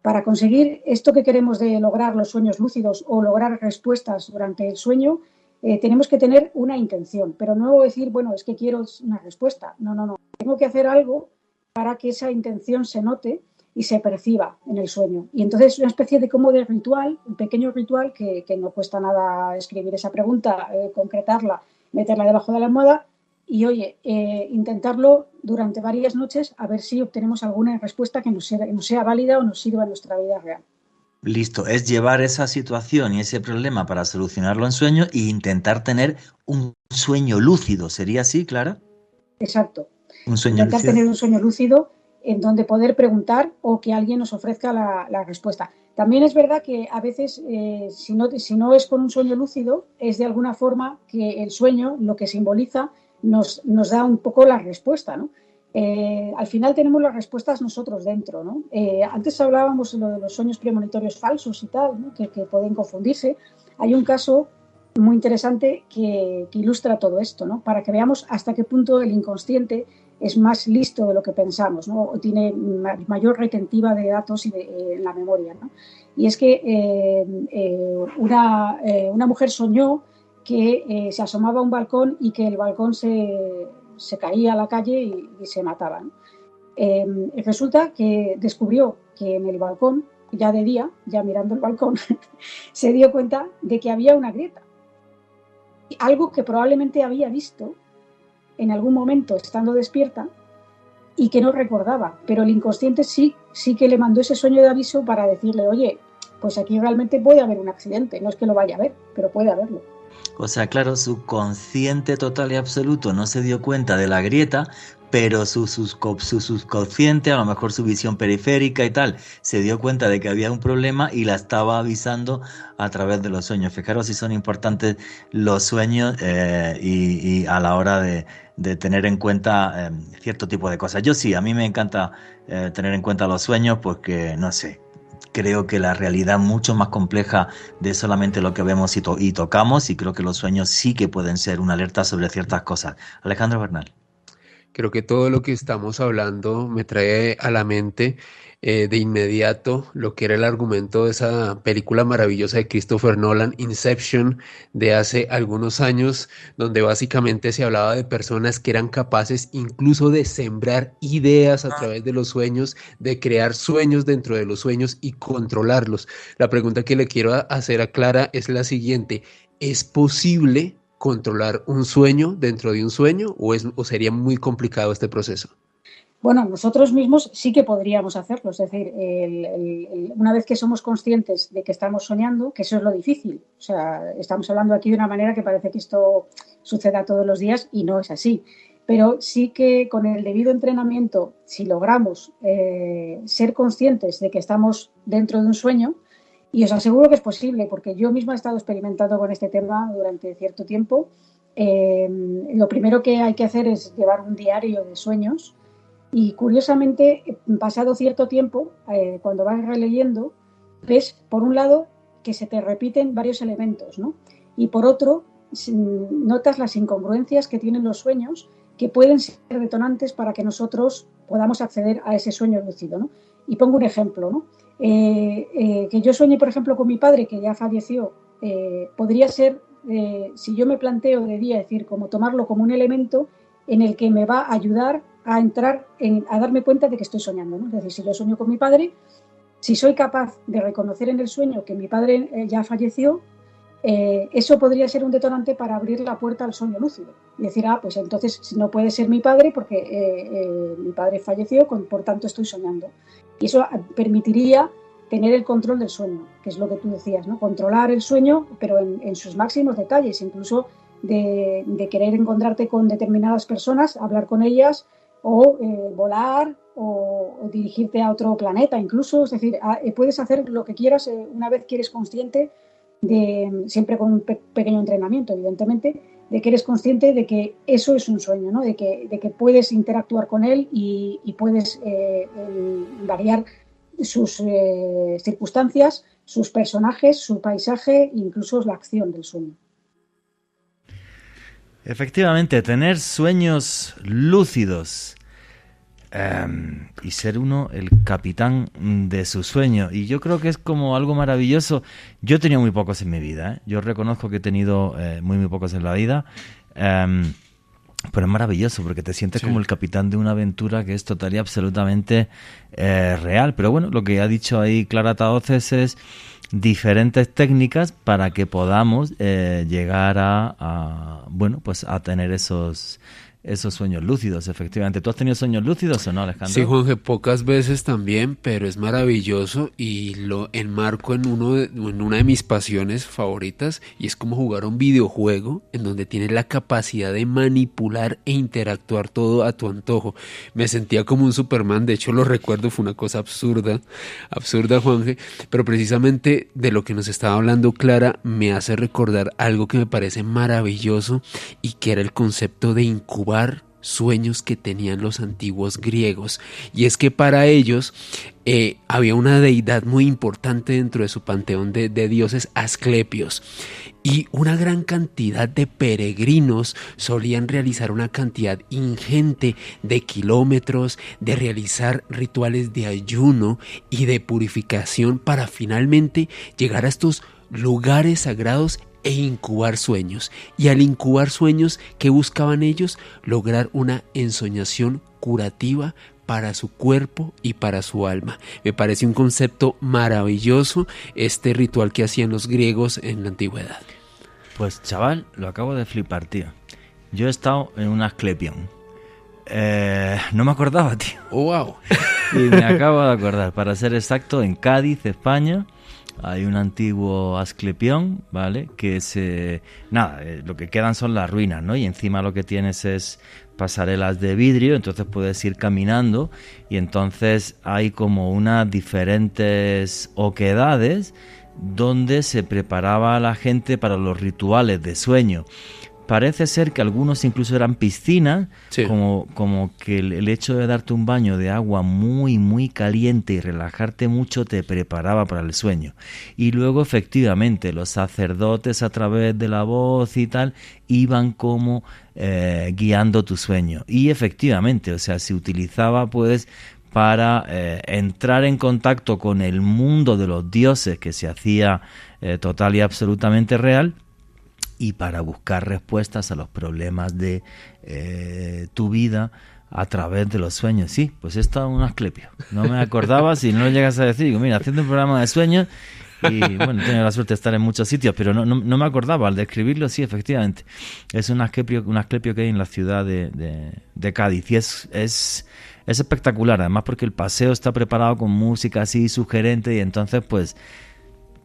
[SPEAKER 4] Para conseguir esto que queremos de lograr los sueños lúcidos o lograr respuestas durante el sueño, tenemos que tener una intención, pero no decir, bueno, es que quiero una respuesta. No. Tengo que hacer algo para que esa intención se note y se perciba en el sueño. Y entonces una especie de como de ritual, un pequeño ritual que no cuesta nada escribir esa pregunta, concretarla, meterla debajo de la almohada y, oye, intentarlo durante varias noches a ver si obtenemos alguna respuesta que nos sea válida o nos sirva en nuestra vida real.
[SPEAKER 1] Listo, es llevar esa situación y ese problema para solucionarlo en sueño e intentar tener un sueño lúcido. ¿Sería así, Clara?
[SPEAKER 4] Exacto.
[SPEAKER 1] Un sueño
[SPEAKER 4] Intentar
[SPEAKER 1] lúcido.
[SPEAKER 4] tener un sueño lúcido en donde poder preguntar o que alguien nos ofrezca la respuesta. También es verdad que a veces, si no es con un sueño lúcido, es de alguna forma que el sueño, lo que simboliza, nos da un poco la respuesta, ¿no? Al final tenemos las respuestas nosotros dentro, ¿no? Antes hablábamos de los sueños premonitorios falsos y tal, ¿no? que pueden confundirse. Hay un caso muy interesante que ilustra todo esto, ¿no? Para que veamos hasta qué punto el inconsciente es más listo de lo que pensamos, ¿no? O tiene mayor retentiva de datos y en la memoria, ¿no? Y es que una mujer soñó que se asomaba a un balcón y que el balcón se caía a la calle y se mataba, ¿no? Resulta que descubrió que en el balcón, ya de día, ya mirando el balcón, se dio cuenta de que había una grieta. Algo que probablemente había visto en algún momento estando despierta y que no recordaba, pero el inconsciente sí que le mandó ese sueño de aviso para decirle, oye, pues aquí realmente puede haber un accidente, no es que lo vaya a ver, pero puede haberlo.
[SPEAKER 1] O sea, claro, su consciente total y absoluto no se dio cuenta de la grieta, pero su subconsciente, a lo mejor su visión periférica y tal, se dio cuenta de que había un problema y la estaba avisando a través de los sueños. Fijaros si son importantes los sueños y a la hora de tener en cuenta cierto tipo de cosas. Yo sí, a mí me encanta tener en cuenta los sueños porque, no sé, creo que la realidad es mucho más compleja de solamente lo que vemos y tocamos, y creo que los sueños sí que pueden ser una alerta sobre ciertas cosas. Alejandro Bernal.
[SPEAKER 3] Creo que todo lo que estamos hablando me trae a la mente de inmediato lo que era el argumento de esa película maravillosa de Christopher Nolan, Inception, de hace algunos años, donde básicamente se hablaba de personas que eran capaces incluso de sembrar ideas a través de los sueños, de crear sueños dentro de los sueños y controlarlos. La pregunta que le quiero hacer a Clara es la siguiente: ¿es posible controlar un sueño dentro de un sueño o sería muy complicado este proceso?
[SPEAKER 4] Bueno, nosotros mismos sí que podríamos hacerlo, es decir, una vez que somos conscientes de que estamos soñando, que eso es lo difícil, o sea, estamos hablando aquí de una manera que parece que esto suceda todos los días y no es así, pero sí que con el debido entrenamiento, si logramos ser conscientes de que estamos dentro de un sueño, y os aseguro que es posible, porque yo misma he estado experimentando con este tema durante cierto tiempo. Lo primero que hay que hacer es llevar un diario de sueños y, curiosamente, pasado cierto tiempo, cuando vas releyendo, ves, por un lado, que se te repiten varios elementos, ¿no? Y por otro, notas las incongruencias que tienen los sueños, que pueden ser detonantes para que nosotros podamos acceder a ese sueño lúcido, ¿no? Y pongo un ejemplo, ¿no? Que yo sueñe, por ejemplo, con mi padre, que ya falleció, podría ser, si yo me planteo de día, es decir, como tomarlo como un elemento en el que me va a ayudar a entrar, a darme cuenta de que estoy soñando, ¿no? Es decir, si yo sueño con mi padre, si soy capaz de reconocer en el sueño que mi padre ya falleció, eso podría ser un detonante para abrir la puerta al sueño lúcido y decir, pues entonces no puede ser mi padre porque mi padre falleció, por tanto estoy soñando. Y eso permitiría tener el control del sueño, que es lo que tú decías, ¿no? Controlar el sueño, pero en sus máximos detalles, incluso de querer encontrarte con determinadas personas, hablar con ellas, o volar, o dirigirte a otro planeta incluso. Es decir, puedes hacer lo que quieras una vez que eres consciente, siempre con un pequeño entrenamiento, evidentemente, de que eres consciente de que eso es un sueño, ¿no? de que puedes interactuar con él y puedes variar sus circunstancias, sus personajes, su paisaje, incluso la acción del sueño.
[SPEAKER 1] Efectivamente, tener sueños lúcidos y ser uno el capitán de su sueño. Y yo creo que es como algo maravilloso. Yo he tenido muy pocos en mi vida, ¿eh? Yo reconozco que he tenido muy pocos en la vida. Pero es maravilloso porque te sientes como el capitán de una aventura que es total y absolutamente real. Pero bueno, lo que ha dicho ahí Clara Tahoces es diferentes técnicas para que podamos llegar a tener esos sueños lúcidos, efectivamente. ¿Tú has tenido sueños lúcidos o no, Alejandro?
[SPEAKER 3] Sí, Juanje, pocas veces también, pero es maravilloso y lo enmarco en una de mis pasiones favoritas, y es como jugar un videojuego en donde tienes la capacidad de manipular e interactuar todo a tu antojo. Me sentía como un Superman, de hecho lo recuerdo, fue una cosa absurda, Juanje, pero precisamente de lo que nos estaba hablando Clara me hace recordar algo que me parece maravilloso y que era el concepto de incubar sueños que tenían los antiguos griegos. Y es que para ellos había una deidad muy importante dentro de su panteón de dioses, Asclepios. Y una gran cantidad de peregrinos solían realizar una cantidad ingente de kilómetros, de realizar rituales de ayuno y de purificación para finalmente llegar a estos lugares sagrados e incubar sueños. Y al incubar sueños, ¿qué buscaban ellos? Lograr una ensoñación curativa para su cuerpo y para su alma. Me parece un concepto maravilloso este ritual que hacían los griegos en la antigüedad.
[SPEAKER 1] Pues chaval, lo acabo de flipar, tío. Yo he estado en un Asclepión. No me acordaba, tío.
[SPEAKER 3] Oh, wow.
[SPEAKER 1] Y me acabo de acordar, para ser exacto, en Cádiz, España, hay un antiguo Asclepión, ¿vale? Que es... lo que quedan son las ruinas, ¿no? Y encima lo que tienes es pasarelas de vidrio, entonces puedes ir caminando y entonces hay como unas diferentes oquedades donde se preparaba a la gente para los rituales de sueño. Parece ser que algunos incluso eran piscinas, sí. como que el hecho de darte un baño de agua muy, muy caliente y relajarte mucho te preparaba para el sueño. Y luego, efectivamente, los sacerdotes a través de la voz y tal, iban como guiando tu sueño. Y efectivamente, o sea, se utilizaba pues para entrar en contacto con el mundo de los dioses, que se hacía total y absolutamente real, y para buscar respuestas a los problemas de tu vida a través de los sueños. Sí, pues he estado en un Asclepio. No me acordaba, si no lo llegas a decir, digo, mira, haciendo un programa de sueños, y bueno, he tenido la suerte de estar en muchos sitios, pero no me acordaba, al describirlo, sí, efectivamente. Es un Asclepio que hay en la ciudad de Cádiz, y es espectacular, además porque el paseo está preparado con música así sugerente, y entonces, pues,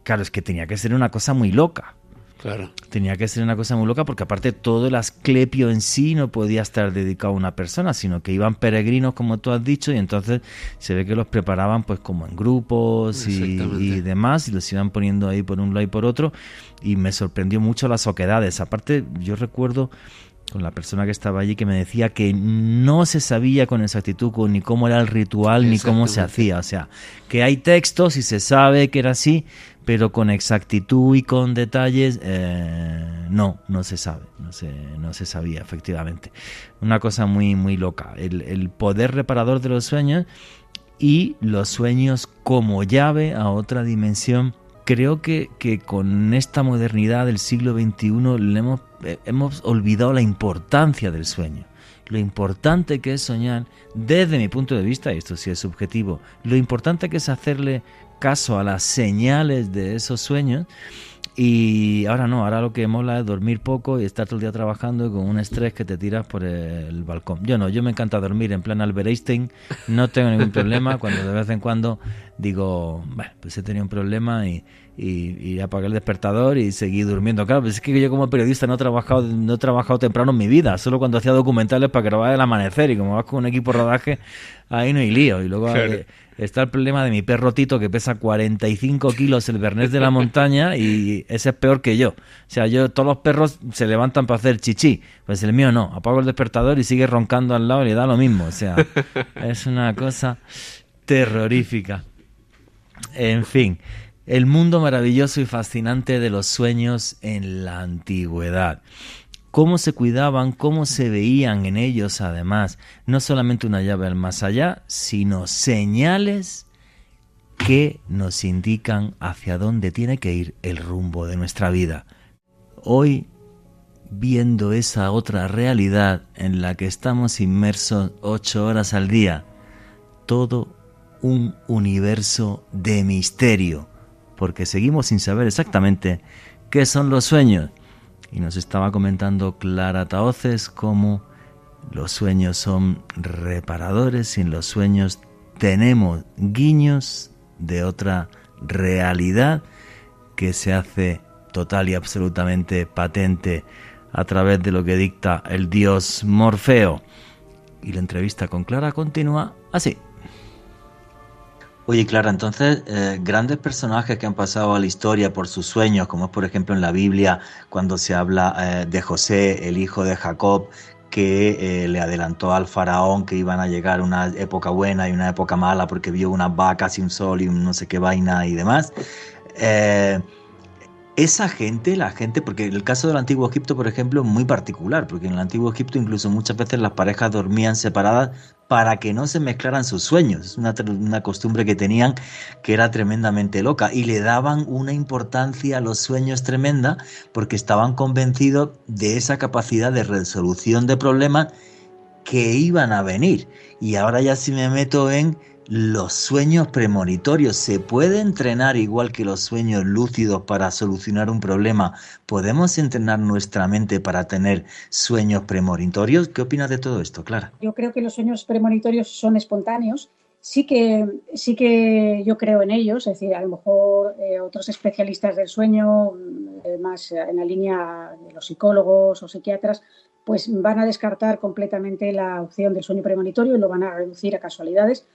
[SPEAKER 1] claro, es que tenía que ser una cosa muy loca.
[SPEAKER 3] Claro.
[SPEAKER 1] Tenía que ser una cosa muy loca porque aparte todo el Asclepio en sí no podía estar dedicado a una persona, sino que iban peregrinos, como tú has dicho, y entonces se ve que los preparaban pues como en grupos y demás, y los iban poniendo ahí por un lado y por otro, y me sorprendió mucho las oquedades. Aparte, yo recuerdo con la persona que estaba allí que me decía que no se sabía con exactitud ni cómo era el ritual ni cómo se hacía, o sea, que hay textos y se sabe que era así, pero con exactitud y con detalles no se sabe, no se sabía, efectivamente. Una cosa muy, muy loca, el poder reparador de los sueños y los sueños como llave a otra dimensión. Creo que con esta modernidad del siglo XXI hemos olvidado la importancia del sueño. Lo importante que es soñar, desde mi punto de vista, y esto sí es subjetivo, lo importante que es hacerle caso a las señales de esos sueños. Y ahora lo que mola es dormir poco y estar todo el día trabajando con un estrés que te tiras por el balcón. Yo me encanta dormir en plan Albert Einstein, no tengo ningún problema. Cuando de vez en cuando digo, bueno, pues he tenido un problema y apagué el despertador y seguí durmiendo. Claro, pues es que yo como periodista no he trabajado temprano en mi vida, solo cuando hacía documentales para grabar el amanecer, y como vas con un equipo de rodaje, ahí no hay lío. Y luego claro, está el problema de mi perro Tito, que pesa 45 kilos, el bernés de la montaña, y ese es peor que yo. O sea, todos los perros se levantan para hacer chichi, pues el mío no. Apago el despertador y sigue roncando al lado y le da lo mismo. O sea, es una cosa terrorífica. En fin, el mundo maravilloso y fascinante de los sueños en la antigüedad. Cómo se cuidaban, cómo se veían en ellos, además, no solamente una llave al más allá, sino señales que nos indican hacia dónde tiene que ir el rumbo de nuestra vida. Hoy, viendo esa otra realidad en la que estamos inmersos 8 horas al día, todo un universo de misterio, porque seguimos sin saber exactamente qué son los sueños. Y nos estaba comentando Clara Tahoces cómo los sueños son reparadores y en los sueños tenemos guiños de otra realidad que se hace total y absolutamente patente a través de lo que dicta el dios Morfeo. Y la entrevista con Clara continúa así. Oye, Clara, entonces, grandes personajes que han pasado a la historia por sus sueños, como es por ejemplo en la Biblia, cuando se habla de José, el hijo de Jacob, que le adelantó al faraón que iban a llegar una época buena y una época mala porque vio unas vacas y un sol y un no sé qué vaina y demás. Esa gente, la gente, porque el caso del Antiguo Egipto, por ejemplo, es muy particular, porque en el Antiguo Egipto incluso muchas veces las parejas dormían separadas para que no se mezclaran sus sueños. Es una costumbre que tenían que era tremendamente loca y le daban una importancia a los sueños tremenda porque estaban convencidos de esa capacidad de resolución de problemas que iban a venir. Y ahora ya si me meto en los sueños premonitorios, ¿se puede entrenar igual que los sueños lúcidos para solucionar un problema? ¿Podemos entrenar nuestra mente para tener sueños premonitorios? ¿Qué opinas de todo esto, Clara?
[SPEAKER 4] Yo creo que los sueños premonitorios son espontáneos. Sí que yo creo en ellos, es decir, a lo mejor otros especialistas del sueño, más en la línea de los psicólogos o psiquiatras, pues van a descartar completamente la opción del sueño premonitorio y lo van a reducir a casualidades.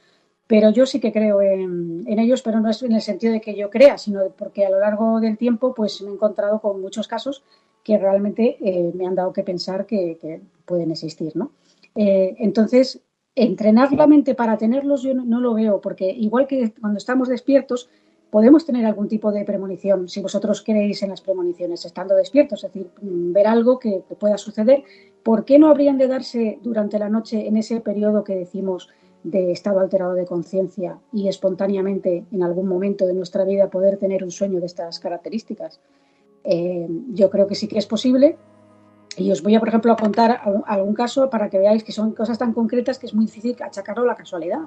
[SPEAKER 4] Pero yo sí que creo en ellos, pero no es en el sentido de que yo crea, sino porque a lo largo del tiempo pues me he encontrado con muchos casos que realmente me han dado que pensar que pueden existir, ¿no? Entonces, entrenar la mente para tenerlos yo no lo veo, porque igual que cuando estamos despiertos podemos tener algún tipo de premonición, si vosotros creéis en las premoniciones, estando despiertos, es decir, ver algo que pueda suceder. ¿Por qué no habrían de darse durante la noche en ese periodo que decimos de estado alterado de conciencia y espontáneamente en algún momento de nuestra vida poder tener un sueño de estas características? Yo creo que sí que es posible y os voy a, por ejemplo, a contar algún caso para que veáis que son cosas tan concretas que es muy difícil achacarlo a la casualidad.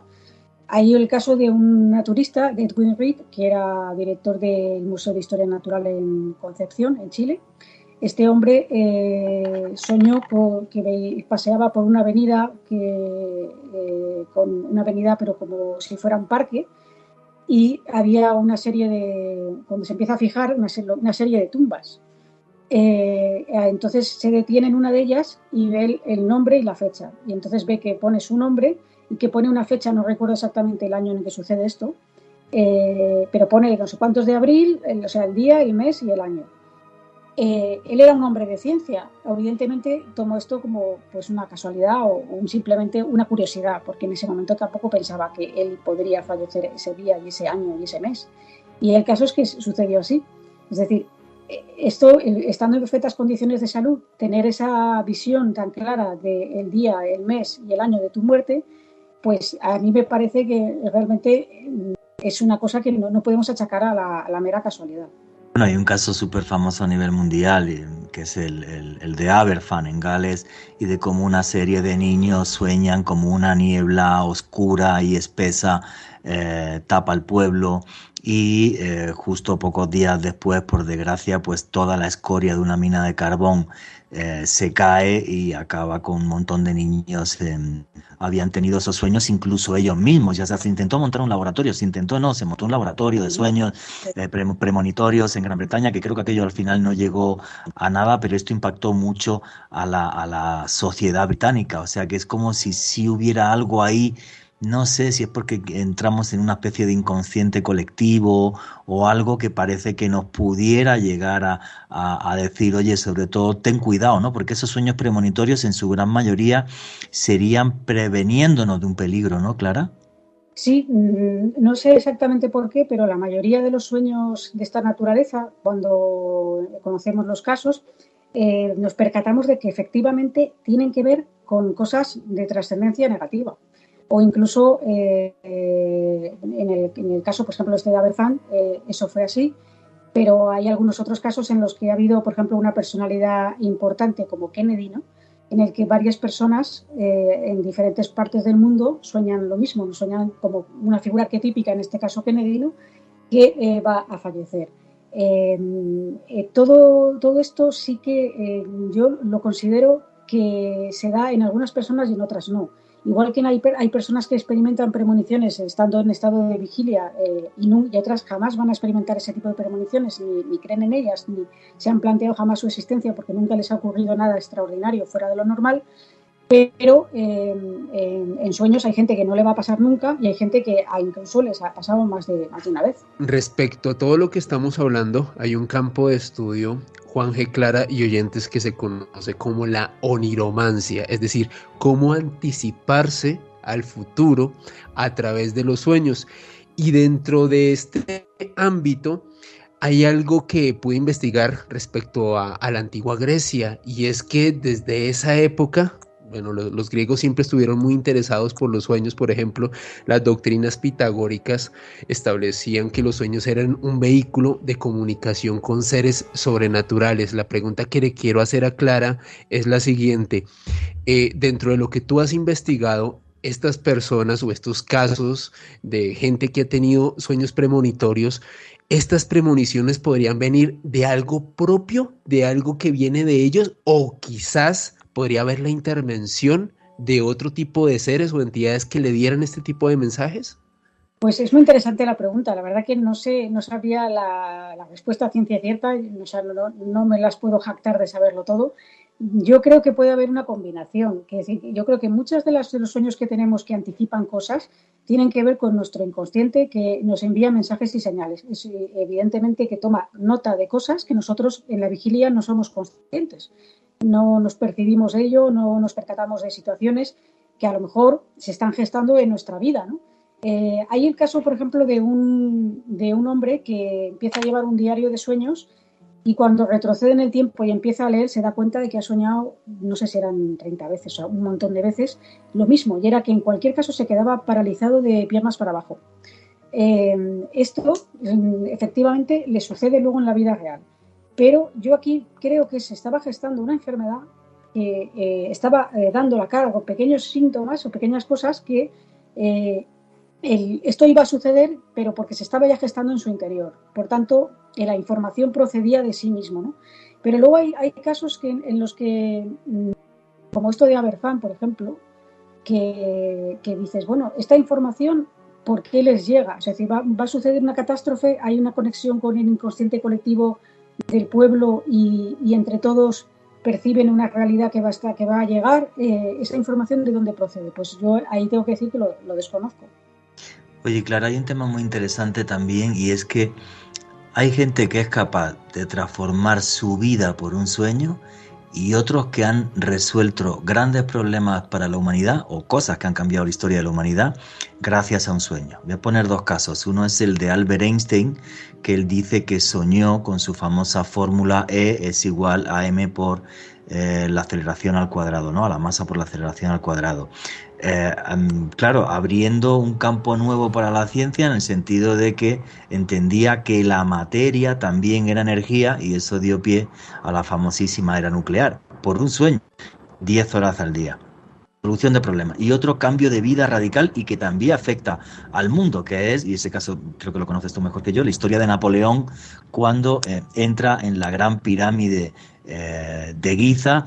[SPEAKER 4] Hay el caso de un naturista, de Edwin Reed, que era director del Museo de Historia Natural en Concepción, en Chile. Este hombre soñó que paseaba por una avenida, con una avenida pero como si fuera un parque, y había una serie de, cuando se empieza a fijar, una serie de tumbas. Entonces se detiene en una de ellas y ve el nombre y la fecha. Y entonces ve que pone su nombre y que pone una fecha, no recuerdo exactamente el año en que sucede esto, pero pone no sé cuántos de abril, o sea, el día, el mes y el año. Él era un hombre de ciencia, evidentemente tomó esto como pues una casualidad o simplemente una curiosidad, porque en ese momento tampoco pensaba que él podría fallecer ese día y ese año y ese mes. Y el caso es que sucedió así. Es decir, esto, estando en perfectas condiciones de salud, tener esa visión tan clara del día, el mes y el año de tu muerte, pues a mí me parece que realmente es una cosa que no podemos achacar a la mera casualidad.
[SPEAKER 1] Bueno, hay un caso súper famoso a nivel mundial, que es el de Aberfan en Gales, y de cómo una serie de niños sueñan como una niebla oscura y espesa tapa el pueblo y justo pocos días después, por desgracia, pues toda la escoria de una mina de carbón se cae y acaba con un montón de niños. Habían tenido esos sueños incluso ellos mismos, ya sea, se intentó montar un laboratorio, se montó un laboratorio de sueños premonitorios en Gran Bretaña, que creo que aquello al final no llegó a nada, pero esto impactó mucho a la sociedad británica, o sea que es como si hubiera algo ahí. No sé si es porque entramos en una especie de inconsciente colectivo o algo que parece que nos pudiera llegar a decir, oye, sobre todo ten cuidado, ¿no? Porque esos sueños premonitorios en su gran mayoría serían preveniéndonos de un peligro, ¿no, Clara?
[SPEAKER 4] Sí, no sé exactamente por qué, pero la mayoría de los sueños de esta naturaleza, cuando conocemos los casos, nos percatamos de que efectivamente tienen que ver con cosas de trascendencia negativa. O incluso en el caso, por ejemplo, de Aberfan, eso fue así, pero hay algunos otros casos en los que ha habido, por ejemplo, una personalidad importante como Kennedy, ¿no? En el que varias personas en diferentes partes del mundo sueñan lo mismo, sueñan como una figura arquetípica, en este caso Kennedy, ¿no? Que va a fallecer. Todo esto sí que yo lo considero que se da en algunas personas y en otras no. Igual que hay personas que experimentan premoniciones estando en estado de vigilia y otras jamás van a experimentar ese tipo de premoniciones, ni creen en ellas, ni se han planteado jamás su existencia porque nunca les ha ocurrido nada extraordinario fuera de lo normal, Pero en sueños hay gente que no le va a pasar nunca y hay gente que incluso les ha pasado más de una vez.
[SPEAKER 3] Respecto a todo lo que estamos hablando, hay un campo de estudio, Juan G. Clara y oyentes, que se conoce como la oniromancia, es decir, cómo anticiparse al futuro a través de los sueños. Y dentro de este ámbito hay algo que pude investigar respecto a la antigua Grecia, y es que desde esa época, bueno, los griegos siempre estuvieron muy interesados por los sueños. Por ejemplo, las doctrinas pitagóricas establecían que los sueños eran un vehículo de comunicación con seres sobrenaturales. La pregunta que le quiero hacer a Clara es la siguiente. Dentro de lo que tú has investigado, estas personas o estos casos de gente que ha tenido sueños premonitorios, ¿estas premoniciones podrían venir de algo propio, de algo que viene de ellos, o quizás podría haber la intervención de otro tipo de seres o entidades que le dieran este tipo de mensajes?
[SPEAKER 4] Pues es muy interesante la pregunta. La verdad que no sabría la respuesta a ciencia cierta, o sea, no me las puedo jactar de saberlo todo. Yo creo que puede haber una combinación. Es decir, yo creo que muchos de los sueños que tenemos que anticipan cosas tienen que ver con nuestro inconsciente, que nos envía mensajes y señales. Es evidentemente que toma nota de cosas que nosotros en la vigilia no somos conscientes. No nos percibimos de ello, no nos percatamos de situaciones que a lo mejor se están gestando en nuestra vida, ¿no? Hay el caso, por ejemplo, de un hombre que empieza a llevar un diario de sueños y cuando retrocede en el tiempo y empieza a leer se da cuenta de que ha soñado, no sé si eran 30 veces o un montón de veces, lo mismo, y era que en cualquier caso se quedaba paralizado de piernas para abajo. Esto efectivamente le sucede luego en la vida real. Pero yo aquí creo que se estaba gestando una enfermedad que estaba dando la cara con pequeños síntomas o pequeñas cosas que esto iba a suceder, pero porque se estaba ya gestando en su interior. Por tanto, la información procedía de sí mismo, ¿no? Pero luego hay casos en los que, como esto de Aberfan, por ejemplo, que dices, bueno, esta información, ¿por qué les llega? Es decir, va a suceder una catástrofe, hay una conexión con el inconsciente colectivo del pueblo y entre todos perciben una realidad que va a llegar. ¿Esa información de dónde procede? Pues yo ahí tengo que decir que lo desconozco.
[SPEAKER 1] Oye, Clara, hay un tema muy interesante también, y es que hay gente que es capaz de transformar su vida por un sueño y otros que han resuelto grandes problemas para la humanidad o cosas que han cambiado la historia de la humanidad gracias a un sueño. Voy a poner dos casos. Uno es el de Albert Einstein, que él dice que soñó con su famosa fórmula E es igual a m por la aceleración al cuadrado, ¿no? A la masa por la aceleración al cuadrado. Claro, abriendo un campo nuevo para la ciencia en el sentido de que entendía que la materia también era energía, y eso dio pie a la famosísima era nuclear, por un sueño, 10 horas al día. Solución de problemas. Y otro cambio de vida radical y que también afecta al mundo, que es, y ese caso creo que lo conoces tú mejor que yo, la historia de Napoleón cuando entra en la gran pirámide de Giza.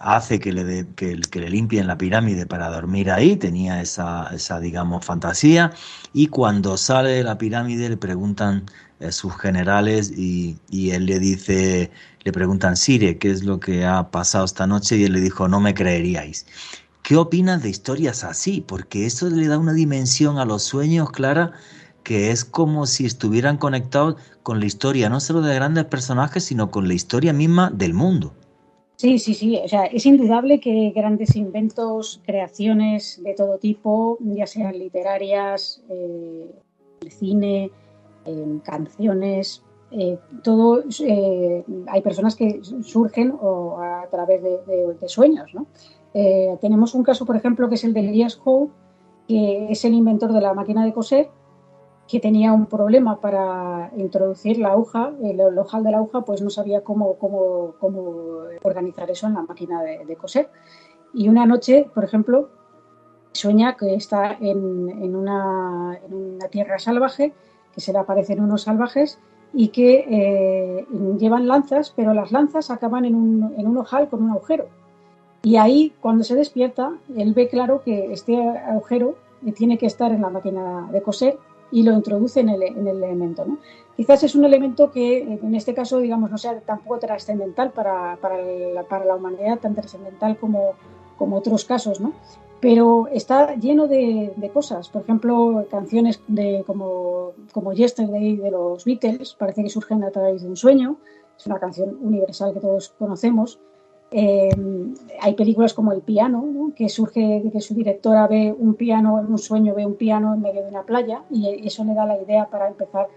[SPEAKER 1] Hace que le limpien la pirámide para dormir ahí, tenía esa digamos, fantasía, y cuando sale de la pirámide le preguntan sus generales y él le preguntan, Sire, ¿qué es lo que ha pasado esta noche? Y él le dijo, no me creeríais. ¿Qué opinas de historias así? Porque eso le da una dimensión a los sueños, Clara, que es como si estuvieran conectados con la historia, no solo de grandes personajes, sino con la historia misma del mundo.
[SPEAKER 4] Sí. O sea, es indudable que grandes inventos, creaciones de todo tipo, ya sean literarias, cine, canciones, todo, hay personas que surgen a través de sueños, ¿no? Tenemos un caso, por ejemplo, que es el de Elias Howe, que es el inventor de la máquina de coser, que tenía un problema para introducir la aguja, el ojal de la aguja, pues no sabía cómo organizar eso en la máquina de coser. Y una noche, por ejemplo, sueña que está en una tierra salvaje, que se le aparecen unos salvajes y que llevan lanzas, pero las lanzas acaban en un ojal con un agujero. Y ahí, cuando se despierta, él ve claro que este agujero tiene que estar en la máquina de coser, y lo introduce en el elemento, ¿no? Quizás es un elemento que en este caso, digamos, no sea tampoco trascendental para la humanidad, tan trascendental como como otros casos, ¿no? Pero está lleno de cosas. Por ejemplo, canciones como Yesterday de los Beatles, parece que surgen a través de un sueño. Es una canción universal que todos conocemos. Hay películas como El piano, ¿no? Que surge de que su directora ve un piano, en un sueño ve un piano en medio de una playa, y eso le da la idea para empezar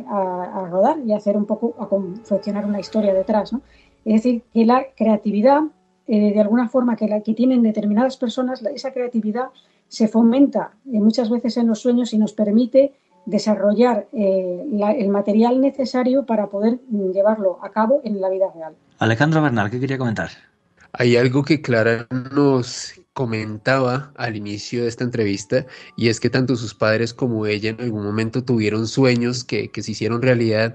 [SPEAKER 4] a rodar y a hacer un poco, a confeccionar una historia detrás, ¿no? Es decir, que la creatividad, de alguna forma que tienen determinadas personas, esa creatividad se fomenta muchas veces en los sueños y nos permite desarrollar el material necesario para poder llevarlo a cabo en la vida real.
[SPEAKER 1] Alejandro Bernal, ¿qué quería comentar?
[SPEAKER 3] Hay algo que Clara nos comentaba al inicio de esta entrevista, y es que tanto sus padres como ella en algún momento tuvieron sueños que se hicieron realidad.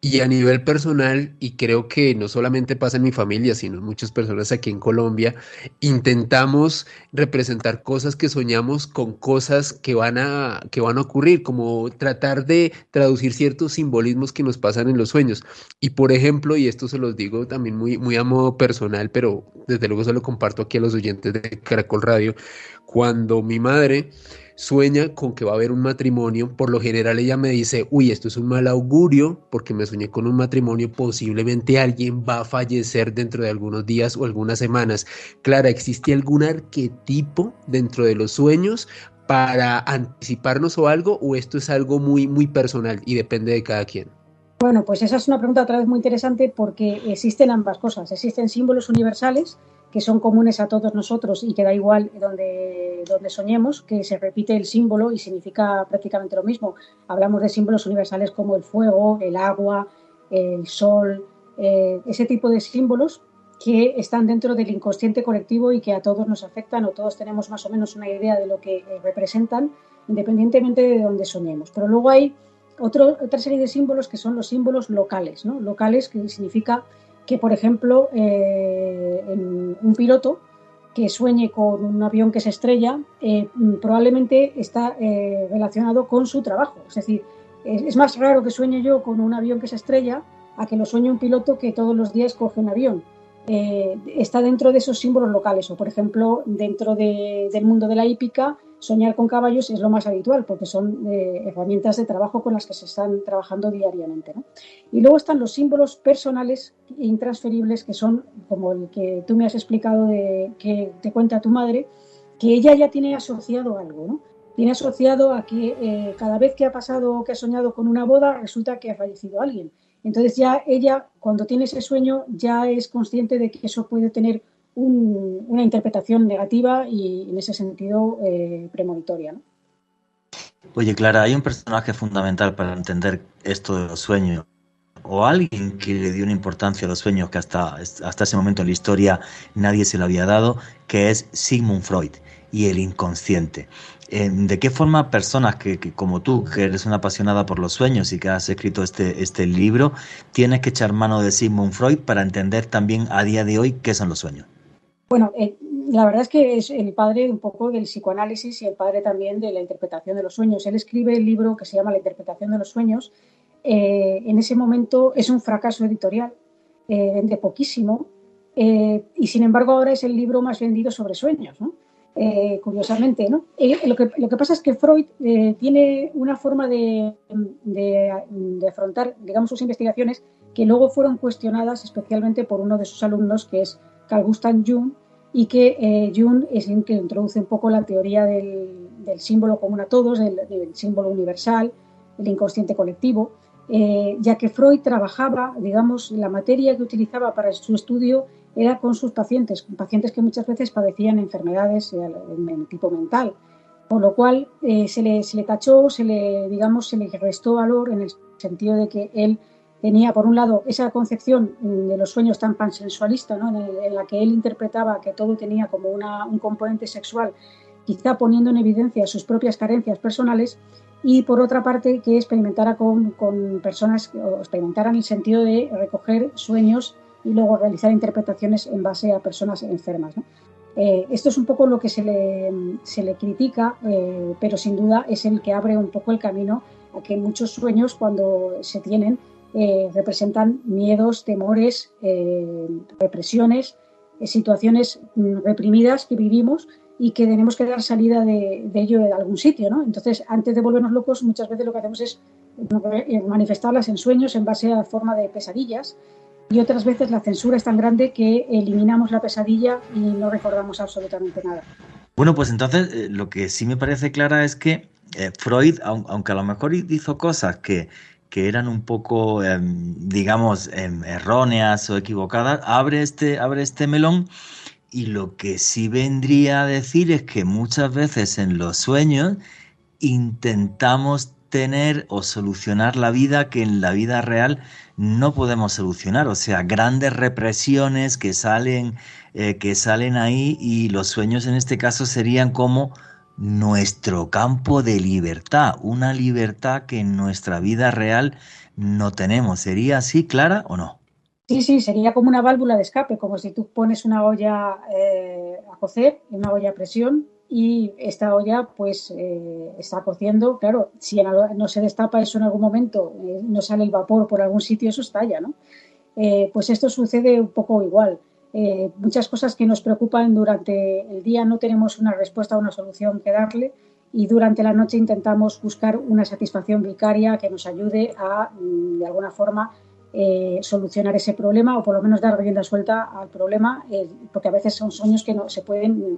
[SPEAKER 3] Y a nivel personal, y creo que no solamente pasa en mi familia, sino en muchas personas aquí en Colombia, intentamos representar cosas que soñamos con cosas que van a ocurrir, como tratar de traducir ciertos simbolismos que nos pasan en los sueños. Y por ejemplo, y esto se los digo también muy a modo personal, pero desde luego se lo comparto aquí a los oyentes de Caracol Radio, cuando mi madre sueña con que va a haber un matrimonio, por lo general ella me dice, uy, esto es un mal augurio porque me soñé con un matrimonio, posiblemente alguien va a fallecer dentro de algunos días o algunas semanas. Clara, ¿existe algún arquetipo dentro de los sueños para anticiparnos o algo, o esto es algo muy personal y depende de cada quien?
[SPEAKER 4] Bueno, pues esa es una pregunta otra vez muy interesante, porque existen ambas cosas. Existen símbolos universales que son comunes a todos nosotros y que da igual donde soñemos, que se repite el símbolo y significa prácticamente lo mismo. Hablamos de símbolos universales como el fuego, el agua, el sol, ese tipo de símbolos que están dentro del inconsciente colectivo y que a todos nos afectan, o todos tenemos más o menos una idea de lo que representan, independientemente de donde soñemos. Pero luego hay otra serie de símbolos que son los símbolos locales, ¿no? Locales, que significa que, por ejemplo, un piloto que sueñe con un avión que se estrella probablemente está relacionado con su trabajo. Es decir, es más raro que sueñe yo con un avión que se estrella a que lo sueñe un piloto que todos los días coge un avión. Está dentro de esos símbolos locales. O, por ejemplo, dentro del mundo de la hípica, soñar con caballos es lo más habitual, porque son herramientas de trabajo con las que se están trabajando diariamente, ¿no? Y luego están los símbolos personales e intransferibles, que son como el que tú me has explicado, que te cuenta tu madre, que ella ya tiene asociado algo, ¿no? Tiene asociado a que cada vez que ha pasado, que ha soñado con una boda, resulta que ha fallecido alguien. Entonces ya ella, cuando tiene ese sueño, ya es consciente de que eso puede tener una interpretación negativa y en ese sentido premonitoria, ¿no?
[SPEAKER 1] Oye, Clara, hay un personaje fundamental para entender esto de los sueños, o alguien que le dio una importancia a los sueños que hasta ese momento en la historia nadie se lo había dado, que es Sigmund Freud y el inconsciente. ¿De qué forma personas que como tú, que eres una apasionada por los sueños y que has escrito este libro, tienes que echar mano de Sigmund Freud para entender también a día de hoy qué son los sueños?
[SPEAKER 4] Bueno, la verdad es que es el padre un poco del psicoanálisis y el padre también de la interpretación de los sueños. Él escribe el libro que se llama La interpretación de los sueños. En ese momento es un fracaso editorial, vende poquísimo, y sin embargo ahora es el libro más vendido sobre sueños, ¿no? Curiosamente, ¿no? Lo que pasa es que Freud tiene una forma de afrontar, digamos, sus investigaciones, que luego fueron cuestionadas especialmente por uno de sus alumnos, que es Carl Gustav Jung, y que Jung es el que introduce un poco la teoría del símbolo común a todos, del símbolo universal, el inconsciente colectivo, ya que Freud trabajaba, digamos, la materia que utilizaba para su estudio era con sus pacientes que muchas veces padecían enfermedades de tipo mental, por lo cual se le tachó, se le restó valor, en el sentido de que él tenía, por un lado, esa concepción de los sueños tan pansensualista, ¿no? en la que él interpretaba que todo tenía como un componente sexual, quizá poniendo en evidencia sus propias carencias personales, y por otra parte que experimentara con personas, o experimentara en el sentido de recoger sueños y luego realizar interpretaciones en base a personas enfermas, ¿no? Esto es un poco lo que se le critica, pero sin duda es el que abre un poco el camino a que muchos sueños, cuando se tienen, representan miedos, temores, represiones, situaciones reprimidas que vivimos y que tenemos que dar salida de ello de algún sitio, ¿no? Entonces, antes de volvernos locos, muchas veces lo que hacemos es manifestarlas en sueños en base a forma de pesadillas, y otras veces la censura es tan grande que eliminamos la pesadilla y no recordamos absolutamente nada.
[SPEAKER 1] Bueno, pues entonces lo que sí me parece clara es que Freud, aunque a lo mejor hizo cosas que eran un poco, digamos, erróneas o equivocadas, abre este melón. Y lo que sí vendría a decir es que muchas veces en los sueños intentamos tener o solucionar la vida que en la vida real no podemos solucionar. O sea, grandes represiones que salen ahí, y los sueños en este caso serían como nuestro campo de libertad, una libertad que en nuestra vida real no tenemos. ¿Sería así, Clara, o no?
[SPEAKER 4] Sí, sí, sería como una válvula de escape, como si tú pones una olla a cocer, una olla a presión, y esta olla pues está cociendo. Claro, si no se destapa eso en algún momento, no sale el vapor por algún sitio, eso estalla, ¿no? Pues esto sucede un poco igual. Muchas cosas que nos preocupan durante el día no tenemos una respuesta o una solución que darle, y durante la noche intentamos buscar una satisfacción vicaria que nos ayude a, de alguna forma, solucionar ese problema, o por lo menos dar rienda suelta al problema, porque a veces son sueños que no se pueden,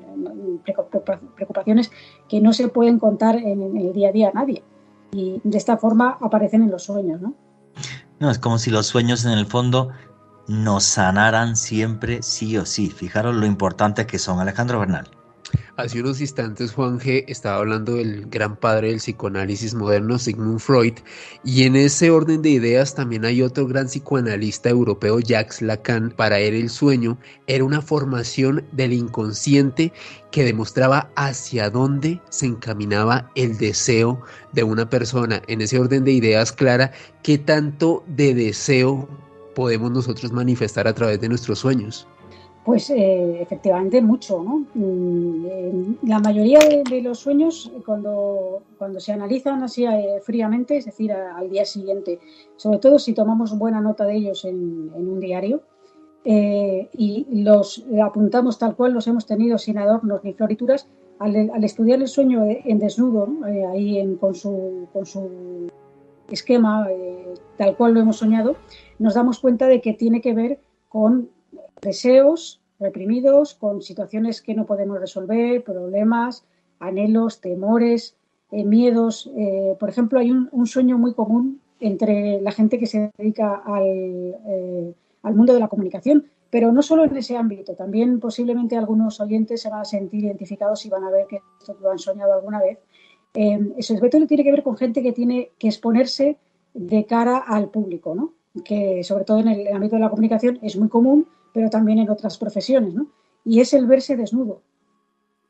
[SPEAKER 4] preocupaciones que no se pueden contar en el día a día a nadie, y de esta forma aparecen en los sueños, ¿no?
[SPEAKER 1] No, es como si los sueños en el fondo nos sanaran siempre, sí o sí. Fijaros lo importantes que son. Alejandro Bernal.
[SPEAKER 3] Hace unos instantes Juan G. estaba hablando del gran padre del psicoanálisis moderno, Sigmund Freud, y en ese orden de ideas también hay otro gran psicoanalista europeo, Jacques Lacan. Para él el sueño era una formación del inconsciente que demostraba hacia dónde se encaminaba el deseo de una persona. En ese orden de ideas, Clara, ¿qué tanto de deseo podemos nosotros manifestar a través de nuestros sueños?
[SPEAKER 4] Pues efectivamente mucho, ¿no? La mayoría de los sueños, cuando se analizan así fríamente, es decir, al día siguiente, sobre todo si tomamos buena nota de ellos en un diario, y los apuntamos tal cual los hemos tenido, sin adornos ni florituras, al estudiar el sueño en desnudo, ¿no? Ahí con su esquema, tal cual lo hemos soñado, nos damos cuenta de que tiene que ver con deseos reprimidos, con situaciones que no podemos resolver, problemas, anhelos, temores, miedos. Por ejemplo, hay un sueño muy común entre la gente que se dedica al mundo de la comunicación, pero no solo en ese ámbito. También posiblemente algunos oyentes se van a sentir identificados y van a ver que esto lo han soñado alguna vez. Sobre todo tiene que ver con gente que tiene que exponerse de cara al público, ¿no? Que sobre todo en el ámbito de la comunicación es muy común, pero también en otras profesiones, ¿no? Y es el verse desnudo.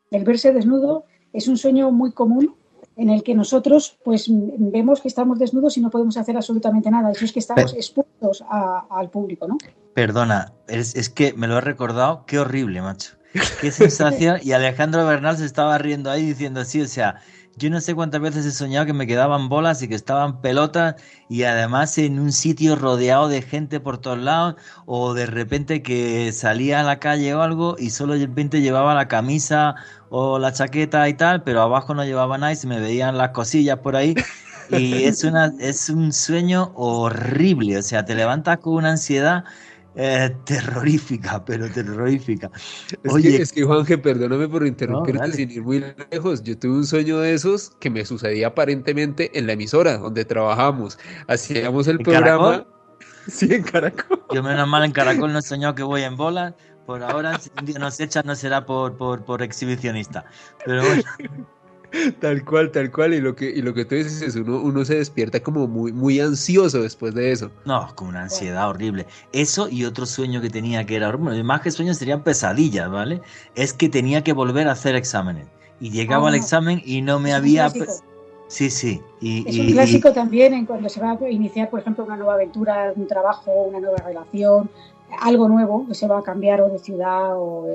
[SPEAKER 4] El verse desnudo es un sueño muy común en el que nosotros pues vemos que estamos desnudos y no podemos hacer absolutamente nada. Eso es que estamos expuestos al público, ¿no?
[SPEAKER 1] Perdona, es que me lo he recordado, qué horrible, macho. Qué sensación. Y Alejandro Bernal se estaba riendo ahí diciendo, sí, o sea, yo no sé cuántas veces he soñado que me quedaban bolas y que estaban pelotas, y además en un sitio rodeado de gente por todos lados, o de repente que salía a la calle o algo y solo de repente llevaba la camisa o la chaqueta y tal, pero abajo no llevaba nada y se me veían las cosillas por ahí. Y es un sueño horrible, o sea, te levantas con una ansiedad terrorífica, pero terrorífica. Oye,
[SPEAKER 3] Es que Juanje, perdóname por interrumpirte,
[SPEAKER 1] dale.
[SPEAKER 3] sin ir muy lejos. Yo tuve un sueño de esos que me sucedía aparentemente en la emisora donde trabajamos. Hacíamos el
[SPEAKER 1] ¿En
[SPEAKER 3] programa.
[SPEAKER 1] Caracol?
[SPEAKER 3] Sí, en Caracol.
[SPEAKER 1] Yo menos mal en Caracol no he soñado que voy en bola. Por ahora, si un día nos echan, no será por exhibicionista. Pero bueno,
[SPEAKER 3] Tal cual, tal cual. Y lo que tú dices es uno se despierta como muy ansioso después de eso.
[SPEAKER 1] no, con una ansiedad horrible. Eso y otro sueño que tenía que era horrible. Más que sueños serían pesadillas, ¿vale? Es que tenía que volver a hacer exámenes. Y llegaba al examen y no me
[SPEAKER 4] es
[SPEAKER 1] había...
[SPEAKER 4] un clásico.
[SPEAKER 1] Sí, sí.
[SPEAKER 4] Es un clásico también en cuando se va a iniciar, por ejemplo, una nueva aventura, un trabajo, una nueva relación, algo nuevo que se va a cambiar o de ciudad o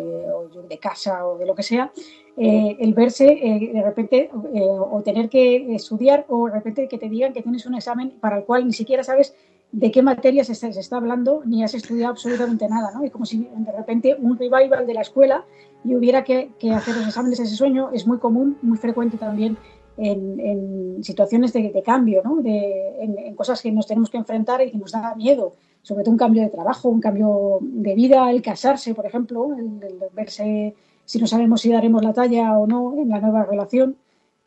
[SPEAKER 4] de casa o de lo que sea. El verse de repente o tener que estudiar, o de repente que te digan que tienes un examen para el cual ni siquiera sabes de qué materia se está hablando, ni has estudiado absolutamente nada, ¿no? Y como si de repente un revival de la escuela y hubiera que hacer los exámenes de ese sueño. Es muy común, muy frecuente también en situaciones de cambio, ¿no? En cosas que nos tenemos que enfrentar y que nos da miedo, sobre todo un cambio de trabajo, un cambio de vida, el casarse, por ejemplo, el verse si no sabemos si daremos la talla o no en la nueva relación.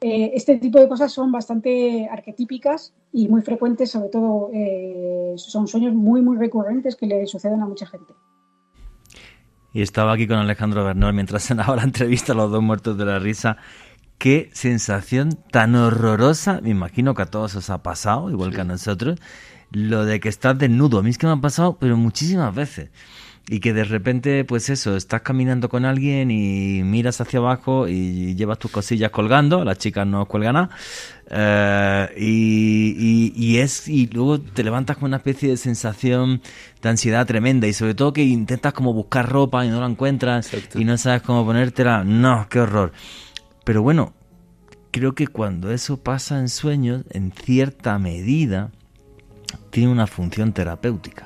[SPEAKER 4] Este tipo de cosas son bastante arquetípicas y muy frecuentes, sobre todo son sueños muy, muy recurrentes que le suceden a mucha gente.
[SPEAKER 1] Y estaba aquí con Alejandro Bernal mientras sonaba la entrevista, los dos muertos de la risa. Qué sensación tan horrorosa, me imagino que a todos os ha pasado, igual que a nosotros, lo de que estás desnudo. A mí es que me ha pasado, pero muchísimas veces. Y que de repente, pues eso, estás caminando con alguien y miras hacia abajo y llevas tus cosillas colgando, las chicas no cuelgan nada, y luego te levantas con una especie de sensación de ansiedad tremenda y sobre todo que intentas como buscar ropa y no la encuentras. Exacto. Y no sabes cómo ponértela. No, qué horror. Pero bueno, creo que cuando eso pasa en sueños, en cierta medida, tiene una función terapéutica.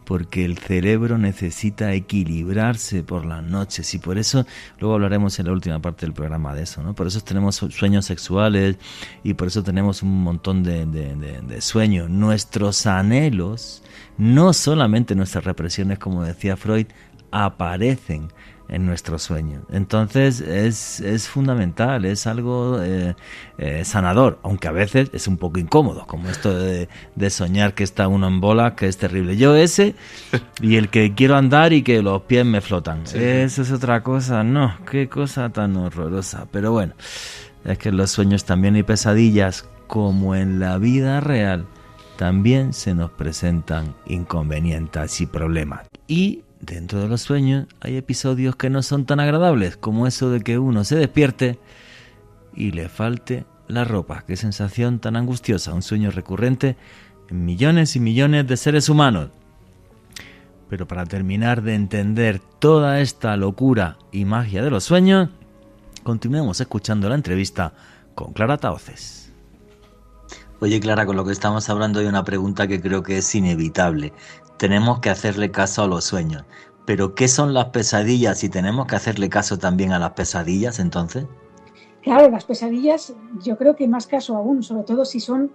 [SPEAKER 1] Porque el cerebro necesita equilibrarse por las noches y por eso, luego hablaremos en la última parte del programa de eso, ¿no? Por eso tenemos sueños sexuales y por eso tenemos un montón de sueños. Nuestros anhelos, no solamente nuestras represiones, como decía Freud, aparecen en nuestros sueños. Entonces es fundamental, es algo sanador, aunque a veces es un poco incómodo, como esto de soñar que está uno en bola, que es terrible. Yo ese, y el que quiero andar y que los pies me flotan. Sí. Eso es otra cosa, no, qué cosa tan horrorosa. Pero bueno, es que en los sueños también hay pesadillas, como en la vida real, también se nos presentan inconvenientes y problemas. Y dentro de los sueños hay episodios que no son tan agradables, como eso de que uno se despierte y le falte la ropa. Qué sensación tan angustiosa, un sueño recurrente en millones y millones de seres humanos. Pero para terminar de entender toda esta locura y magia de los sueños, continuemos escuchando la entrevista con Clara Tahoces.
[SPEAKER 5] Oye, Clara, con lo que estamos hablando hay una pregunta que creo que es inevitable. Tenemos que hacerle caso a los sueños. ¿Pero qué son las pesadillas? ¿Y tenemos que hacerle caso también a las pesadillas, entonces?
[SPEAKER 4] Claro, las pesadillas yo creo que más caso aún, sobre todo si son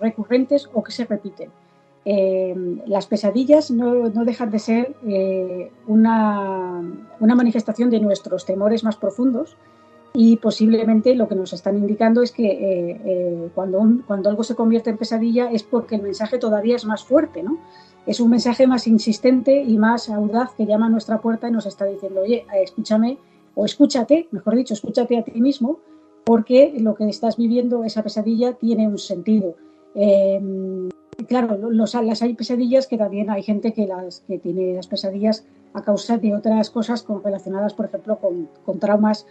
[SPEAKER 4] recurrentes o que se repiten. Las pesadillas no dejan de ser una manifestación de nuestros temores más profundos y posiblemente lo que nos están indicando es que cuando algo se convierte en pesadilla es porque el mensaje todavía es más fuerte, ¿no? Es un mensaje más insistente y más audaz que llama a nuestra puerta y nos está diciendo, oye, escúchame, o escúchate, mejor dicho, escúchate a ti mismo, porque lo que estás viviendo, esa pesadilla, tiene un sentido. Claro, las hay pesadillas que también hay gente que tiene las pesadillas a causa de otras cosas relacionadas, por ejemplo, con traumas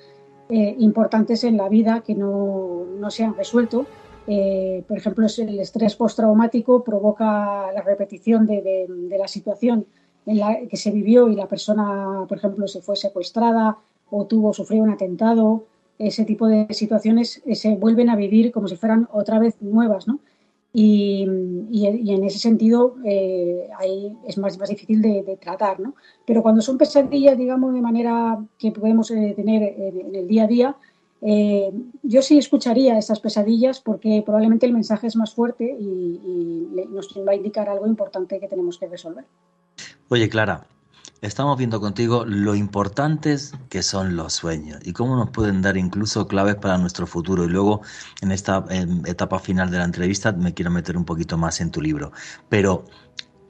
[SPEAKER 4] importantes en la vida que no se han resuelto. Por ejemplo, el estrés postraumático provoca la repetición de la situación en la que se vivió y la persona, por ejemplo, se fue secuestrada o sufrió un atentado. Ese tipo de situaciones se vuelven a vivir como si fueran otra vez nuevas, ¿no? Y en ese sentido ahí es más difícil de tratar, ¿no? Pero cuando son pesadillas, digamos, de manera que podemos tener en el día a día, yo sí escucharía esas pesadillas porque probablemente el mensaje es más fuerte y nos va a indicar algo importante que tenemos que resolver.
[SPEAKER 5] Oye, Clara, estamos viendo contigo lo importantes que son los sueños y cómo nos pueden dar incluso claves para nuestro futuro. Y luego, en esta etapa final de la entrevista, me quiero meter un poquito más en tu libro. Pero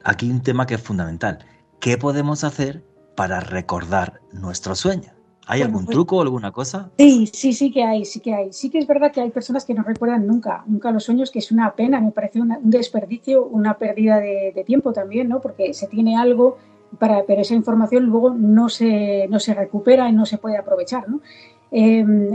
[SPEAKER 5] aquí hay un tema que es fundamental. ¿Qué podemos hacer para recordar nuestros sueños? ¿Hay algún truco o alguna cosa?
[SPEAKER 4] Sí que hay. Sí que es verdad que hay personas que no recuerdan nunca los sueños, que es una pena, me parece un desperdicio, una pérdida de tiempo también, ¿no? Porque se tiene algo, pero esa información luego no se recupera y no se puede aprovechar, ¿no?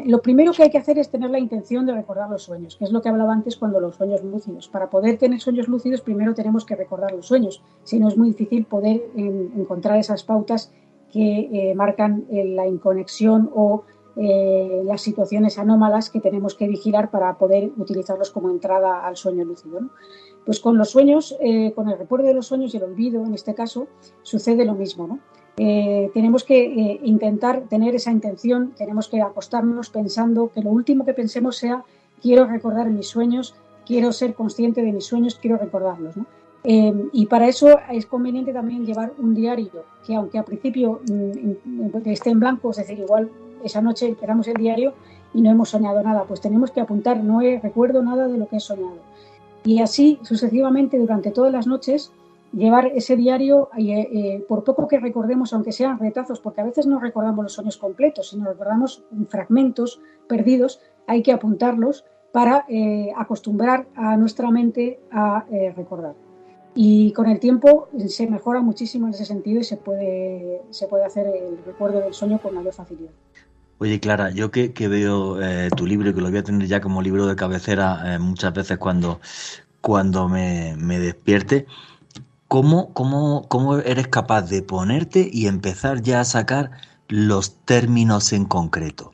[SPEAKER 4] Lo primero que hay que hacer es tener la intención de recordar los sueños, que es lo que hablaba antes cuando los sueños lúcidos. Para poder tener sueños lúcidos, primero tenemos que recordar los sueños, si no es muy difícil poder encontrar esas pautas que marcan la inconexión o las situaciones anómalas que tenemos que vigilar para poder utilizarlos como entrada al sueño lúcido, ¿no? Pues con los sueños, con el recuerdo de los sueños y el olvido, en este caso, sucede lo mismo, ¿no? Tenemos que intentar tener esa intención, tenemos que acostarnos pensando que lo último que pensemos sea quiero recordar mis sueños, quiero ser consciente de mis sueños, quiero recordarlos, ¿no? Y para eso es conveniente también llevar un diario, que aunque al principio esté en blanco, es decir, igual esa noche empezamos el diario y no hemos soñado nada, pues tenemos que apuntar, no recuerdo nada de lo que he soñado. Y así sucesivamente durante todas las noches llevar ese diario, por poco que recordemos, aunque sean retazos, porque a veces no recordamos los sueños completos, sino recordamos fragmentos perdidos, hay que apuntarlos para acostumbrar a nuestra mente a recordar. Y con el tiempo se mejora muchísimo en ese sentido y se puede hacer el recuerdo del sueño con mayor facilidad.
[SPEAKER 5] Oye, Clara, yo que veo tu libro y que lo voy a tener ya como libro de cabecera muchas veces cuando me despierte, ¿cómo eres capaz de ponerte y empezar ya a sacar los términos en concreto?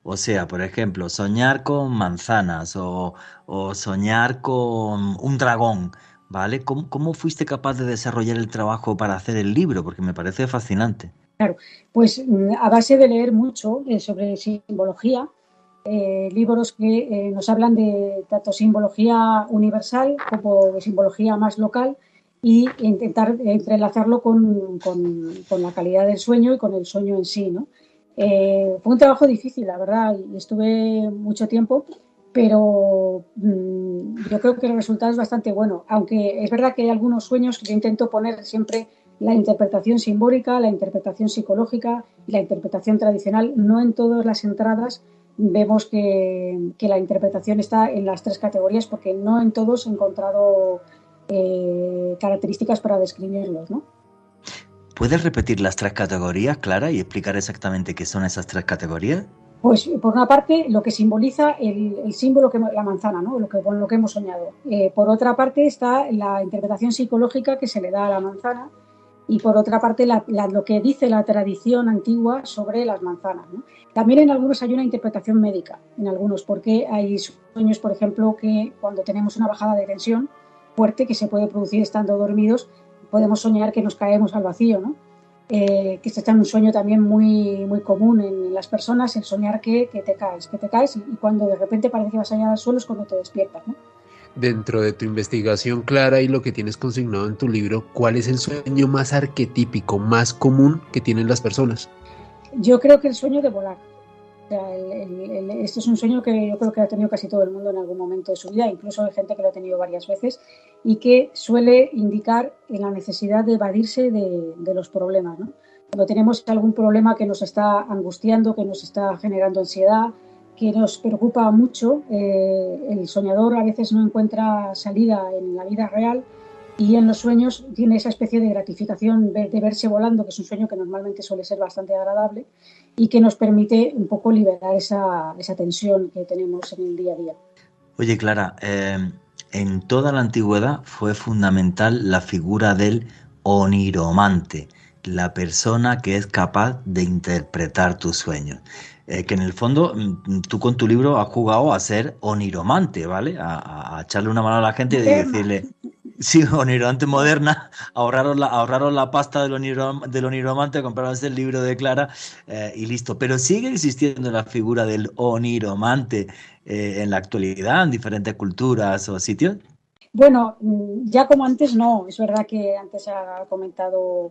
[SPEAKER 5] O sea, por ejemplo, soñar con manzanas o soñar con un dragón, ¿vale? ¿Cómo fuiste capaz de desarrollar el trabajo para hacer el libro? Porque me parece fascinante.
[SPEAKER 4] Claro, pues a base de leer mucho sobre simbología, libros que nos hablan de tanto simbología universal como de simbología más local y intentar entrelazarlo con la calidad del sueño y con el sueño en sí, ¿no? Fue un trabajo difícil, la verdad, y estuve mucho tiempo, pero yo creo que el resultado es bastante bueno, aunque es verdad que hay algunos sueños que yo intento poner siempre la interpretación simbólica, la interpretación psicológica y la interpretación tradicional. No en todas las entradas vemos que la interpretación está en las tres categorías, porque no en todos he encontrado características para describirlos, ¿no?
[SPEAKER 5] ¿Puedes repetir las tres categorías, Clara, y explicar exactamente qué son esas tres categorías?
[SPEAKER 4] Pues por una parte lo que simboliza el símbolo, la manzana, ¿no? Con lo que hemos soñado. Por otra parte está la interpretación psicológica que se le da a la manzana y por otra parte lo que dice la tradición antigua sobre las manzanas, ¿no? También en algunos hay una interpretación médica, en algunos, porque hay sueños, por ejemplo, que cuando tenemos una bajada de tensión fuerte que se puede producir estando dormidos, podemos soñar que nos caemos al vacío, ¿no? Que este es un sueño también muy, muy común en las personas, el soñar que te caes y cuando de repente parece que vas a llegar al suelo es cuando te despiertas, ¿no?
[SPEAKER 3] Dentro de tu investigación, Clara, y lo que tienes consignado en tu libro, ¿cuál es el sueño más arquetípico, más común que tienen las personas?
[SPEAKER 4] Yo creo que el sueño de volar. O sea, este es un sueño que yo creo que ha tenido casi todo el mundo en algún momento de su vida, incluso hay gente que lo ha tenido varias veces y que suele indicar la necesidad de evadirse de los problemas, ¿no? Cuando tenemos algún problema que nos está angustiando, que nos está generando ansiedad, que nos preocupa mucho, el soñador a veces no encuentra salida en la vida real y en los sueños tiene esa especie de gratificación de verse volando, que es un sueño que normalmente suele ser bastante agradable y que nos permite un poco liberar esa tensión que tenemos en el día a día.
[SPEAKER 5] Oye, Clara, en toda la antigüedad fue fundamental la figura del oniromante, la persona que es capaz de interpretar tus sueños. Que en el fondo tú con tu libro has jugado a ser oniromante, ¿vale? A echarle una mano a la gente y decirle, sí, oniromante moderna, ahorraros la pasta del oniromante, compraros el libro de Clara y listo. Pero sigue existiendo la figura del oniromante en la actualidad, en diferentes culturas o sitios.
[SPEAKER 4] Bueno, ya como antes no, es verdad que antes ha comentado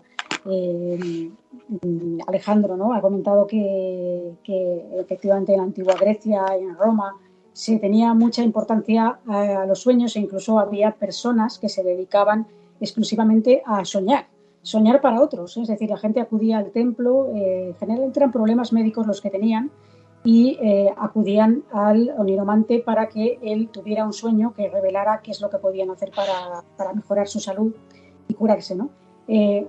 [SPEAKER 4] Alejandro, ¿no? Ha comentado que efectivamente en la antigua Grecia y en Roma se tenía mucha importancia a los sueños e incluso había personas que se dedicaban exclusivamente a soñar para otros, es decir, la gente acudía al templo, generalmente eran problemas médicos los que tenían y acudían al oniromante para que él tuviera un sueño que revelara qué es lo que podían hacer para mejorar su salud y curarse, ¿no?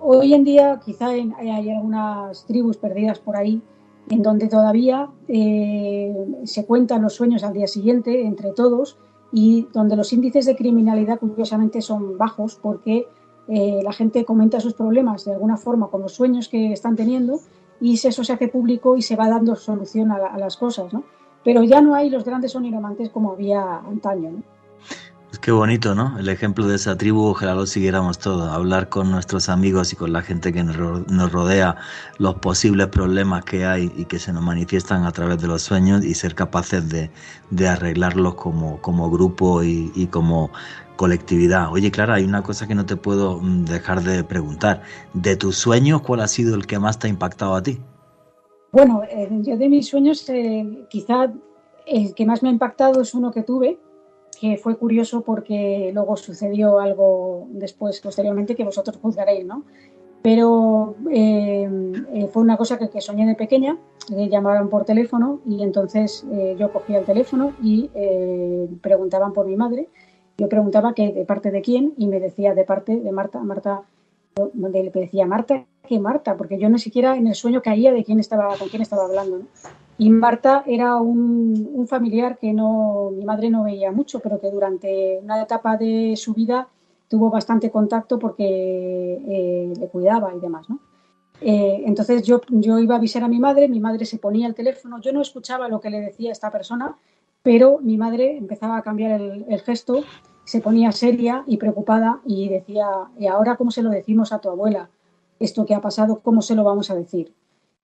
[SPEAKER 4] Hoy en día quizá hay algunas tribus perdidas por ahí en donde todavía se cuentan los sueños al día siguiente entre todos y donde los índices de criminalidad curiosamente son bajos porque la gente comenta sus problemas de alguna forma con los sueños que están teniendo y eso se hace público y se va dando solución a las cosas, ¿no? Pero ya no hay los grandes oniromantes como había antaño, ¿no?
[SPEAKER 5] Es que bonito, ¿no? El ejemplo de esa tribu, ojalá lo siguiéramos todos, hablar con nuestros amigos y con la gente que nos rodea, los posibles problemas que hay y que se nos manifiestan a través de los sueños y ser capaces de arreglarlos como grupo y como colectividad. Oye, Clara, hay una cosa que no te puedo dejar de preguntar. De tus sueños, ¿cuál ha sido el que más te ha impactado a ti?
[SPEAKER 4] Bueno, yo de mis sueños, quizá el que más me ha impactado es uno que tuve, que fue curioso porque luego sucedió algo después, posteriormente, que vosotros juzgaréis, ¿no? Pero fue una cosa que soñé de pequeña, llamaban por teléfono y entonces yo cogía el teléfono y preguntaban por mi madre. Yo preguntaba que de parte de quién y me decía de parte de Marta. Marta, le decía Marta, ¿qué Marta? Porque yo ni siquiera en el sueño caía de con quién estaba hablando, ¿no? Y Marta era un familiar que mi madre no veía mucho, pero que durante una etapa de su vida tuvo bastante contacto porque le cuidaba y demás, ¿no? Entonces yo iba a avisar a mi madre se ponía el teléfono, yo no escuchaba lo que le decía esta persona, pero mi madre empezaba a cambiar el gesto, se ponía seria y preocupada y decía, ¿y ahora cómo se lo decimos a tu abuela? Esto que ha pasado, ¿cómo se lo vamos a decir?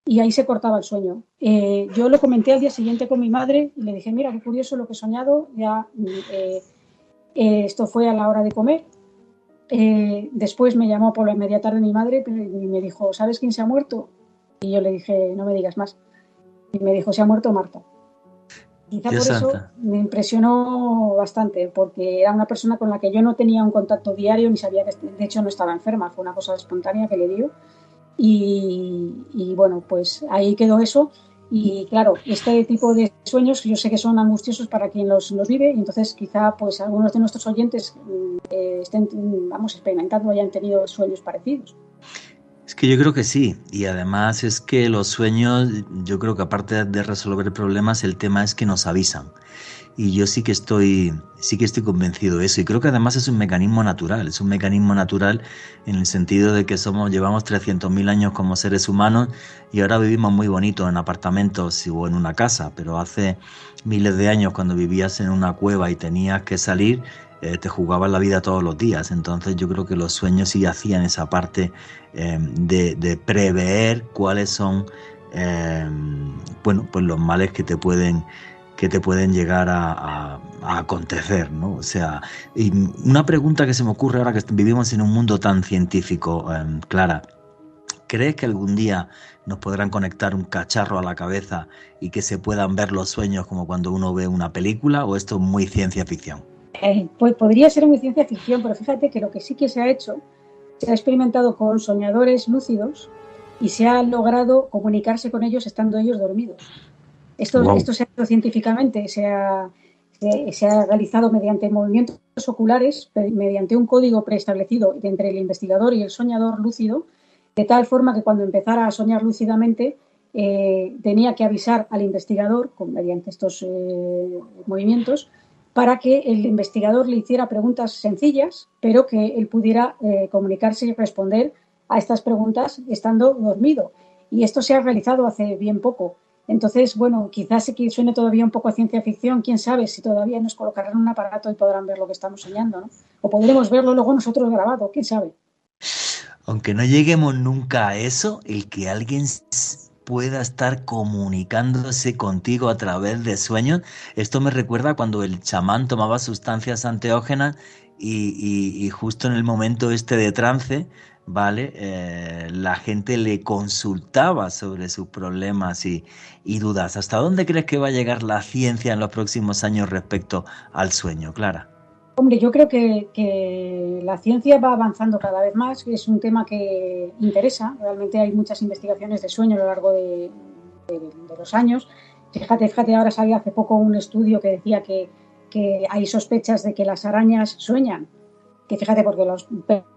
[SPEAKER 4] Y ahí se cortaba el sueño. Yo lo comenté al día siguiente con mi madre y le dije, mira, qué curioso lo que he soñado, ya esto fue a la hora de comer. Después me llamó por la media tarde mi madre y me dijo, ¿sabes quién se ha muerto? Y yo le dije, no me digas más. Y me dijo, se ha muerto Marta. Quizá por eso me impresionó bastante, porque era una persona con la que yo no tenía un contacto diario, ni sabía que, de hecho, no estaba enferma, fue una cosa espontánea que le dio. Y bueno, pues ahí quedó eso. Y claro, este tipo de sueños yo sé que son angustiosos para quien los vive, y entonces quizá pues algunos de nuestros oyentes estén, experimentando o hayan tenido sueños parecidos.
[SPEAKER 5] Es que yo creo que sí, y además es que los sueños, yo creo que aparte de resolver problemas, el tema es que nos avisan. Y yo sí que estoy convencido de eso. Y creo que además es un mecanismo natural. Es un mecanismo natural en el sentido de que llevamos 300.000 años como seres humanos y ahora vivimos muy bonito en apartamentos o en una casa. Pero hace miles de años, cuando vivías en una cueva y tenías que salir, te jugabas la vida todos los días. Entonces yo creo que los sueños sí hacían esa parte de prever cuáles son pues los males que te pueden llegar a acontecer, ¿no? O sea, y una pregunta que se me ocurre ahora que vivimos en un mundo tan científico, Clara, ¿crees que algún día nos podrán conectar un cacharro a la cabeza y que se puedan ver los sueños como cuando uno ve una película, o esto es muy ciencia ficción?
[SPEAKER 4] Pues podría ser muy ciencia ficción, pero fíjate que lo que sí que se ha hecho, se ha experimentado con soñadores lúcidos y se ha logrado comunicarse con ellos estando ellos dormidos. Esto se ha hecho científicamente, se ha realizado mediante movimientos oculares, mediante un código preestablecido entre el investigador y el soñador lúcido, de tal forma que cuando empezara a soñar lúcidamente tenía que avisar al investigador mediante estos movimientos para que el investigador le hiciera preguntas sencillas, pero que él pudiera comunicarse y responder a estas preguntas estando dormido. Y esto se ha realizado hace bien poco. Entonces, bueno, quizás que suene todavía un poco a ciencia ficción, quién sabe si todavía nos colocarán un aparato y podrán ver lo que estamos soñando, ¿no? O podremos verlo luego nosotros grabado, quién sabe.
[SPEAKER 5] Aunque no lleguemos nunca a eso, el que alguien pueda estar comunicándose contigo a través de sueños, esto me recuerda cuando el chamán tomaba sustancias anteógenas y justo en el momento este de trance, ¿vale? La gente le consultaba sobre sus problemas y dudas. ¿Hasta dónde crees que va a llegar la ciencia en los próximos años respecto al sueño, Clara?
[SPEAKER 4] Hombre, yo creo que la ciencia va avanzando cada vez más, es un tema que interesa. Realmente hay muchas investigaciones de sueño a lo largo de los años. Fíjate, ahora salió hace poco un estudio que decía que hay sospechas de que las arañas sueñan. Que fíjate, porque los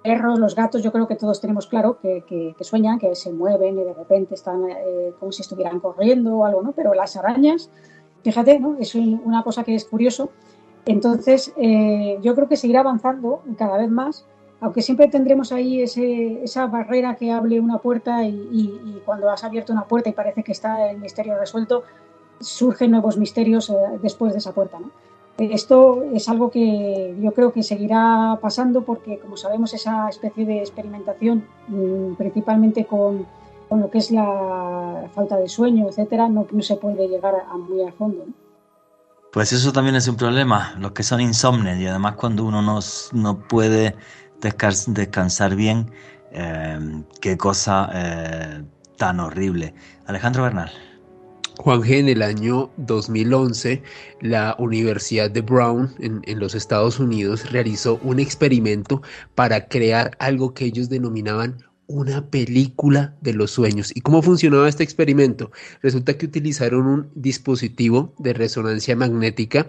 [SPEAKER 4] perros, los gatos, yo creo que todos tenemos claro que sueñan, que se mueven y de repente están como si estuvieran corriendo o algo, ¿no? Pero las arañas, fíjate, ¿no? Es una cosa que es curioso. Entonces, yo creo que seguirá avanzando cada vez más aunque siempre tendremos ahí esa barrera que abre una puerta y cuando has abierto una puerta y parece que está el misterio resuelto, surgen nuevos misterios después de esa puerta, ¿no? Esto es algo que yo creo que seguirá pasando porque, como sabemos, esa especie de experimentación, principalmente con lo que es la falta de sueño, etcétera, no se puede llegar muy a fondo, ¿no?
[SPEAKER 5] Pues eso también es un problema, los que son insomnes, y además cuando uno no puede descansar bien, qué cosa tan horrible. Alejandro Bernal.
[SPEAKER 3] Juanje, en el año 2011, la Universidad de Brown en los Estados Unidos realizó un experimento para crear algo que ellos denominaban una película de los sueños. ¿Y cómo funcionaba este experimento? Resulta que utilizaron un dispositivo de resonancia magnética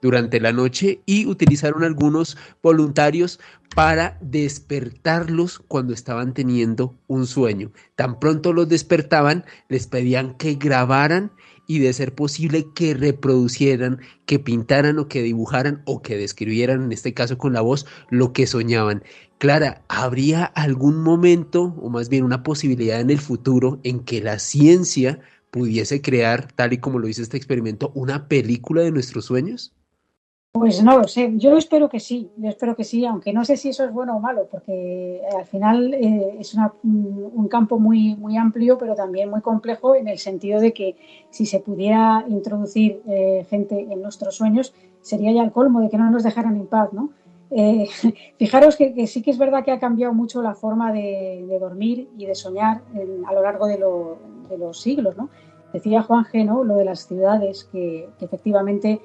[SPEAKER 3] durante la noche y utilizaron algunos voluntarios para despertarlos cuando estaban teniendo un sueño. Tan pronto los despertaban, les pedían que grabaran y, de ser posible, que reproducieran, que pintaran o que dibujaran o que describieran, en este caso con la voz, lo que soñaban. Clara, ¿habría algún momento, o más bien una posibilidad en el futuro, en que la ciencia pudiese crear, tal y como lo hizo este experimento, una película de nuestros sueños?
[SPEAKER 4] Pues no lo sé, yo espero que sí, aunque no sé si eso es bueno o malo, porque al final es un campo muy, muy amplio, pero también muy complejo, en el sentido de que si se pudiera introducir gente en nuestros sueños, sería ya el colmo de que no nos dejaran en paz, ¿no? Fijaros que sí que es verdad que ha cambiado mucho la forma de dormir y de soñar a lo largo de los siglos, ¿no? Decía Juanje, ¿no?, lo de las ciudades, que efectivamente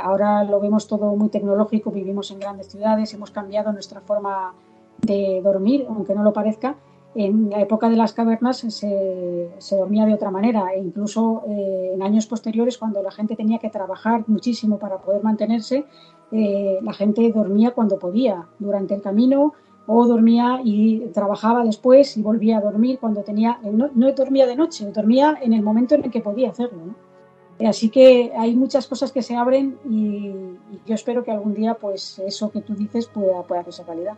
[SPEAKER 4] ahora lo vemos todo muy tecnológico, vivimos en grandes ciudades, hemos cambiado nuestra forma de dormir, aunque no lo parezca. En la época de las cavernas se dormía de otra manera, e incluso en años posteriores, cuando la gente tenía que trabajar muchísimo para poder mantenerse, la gente dormía cuando podía, durante el camino, o dormía y trabajaba después y volvía a dormir cuando tenía, no dormía de noche, dormía en el momento en el que podía hacerlo, ¿no? Así que hay muchas cosas que se abren y yo espero que algún día, pues, eso que tú dices pueda hacerse realidad.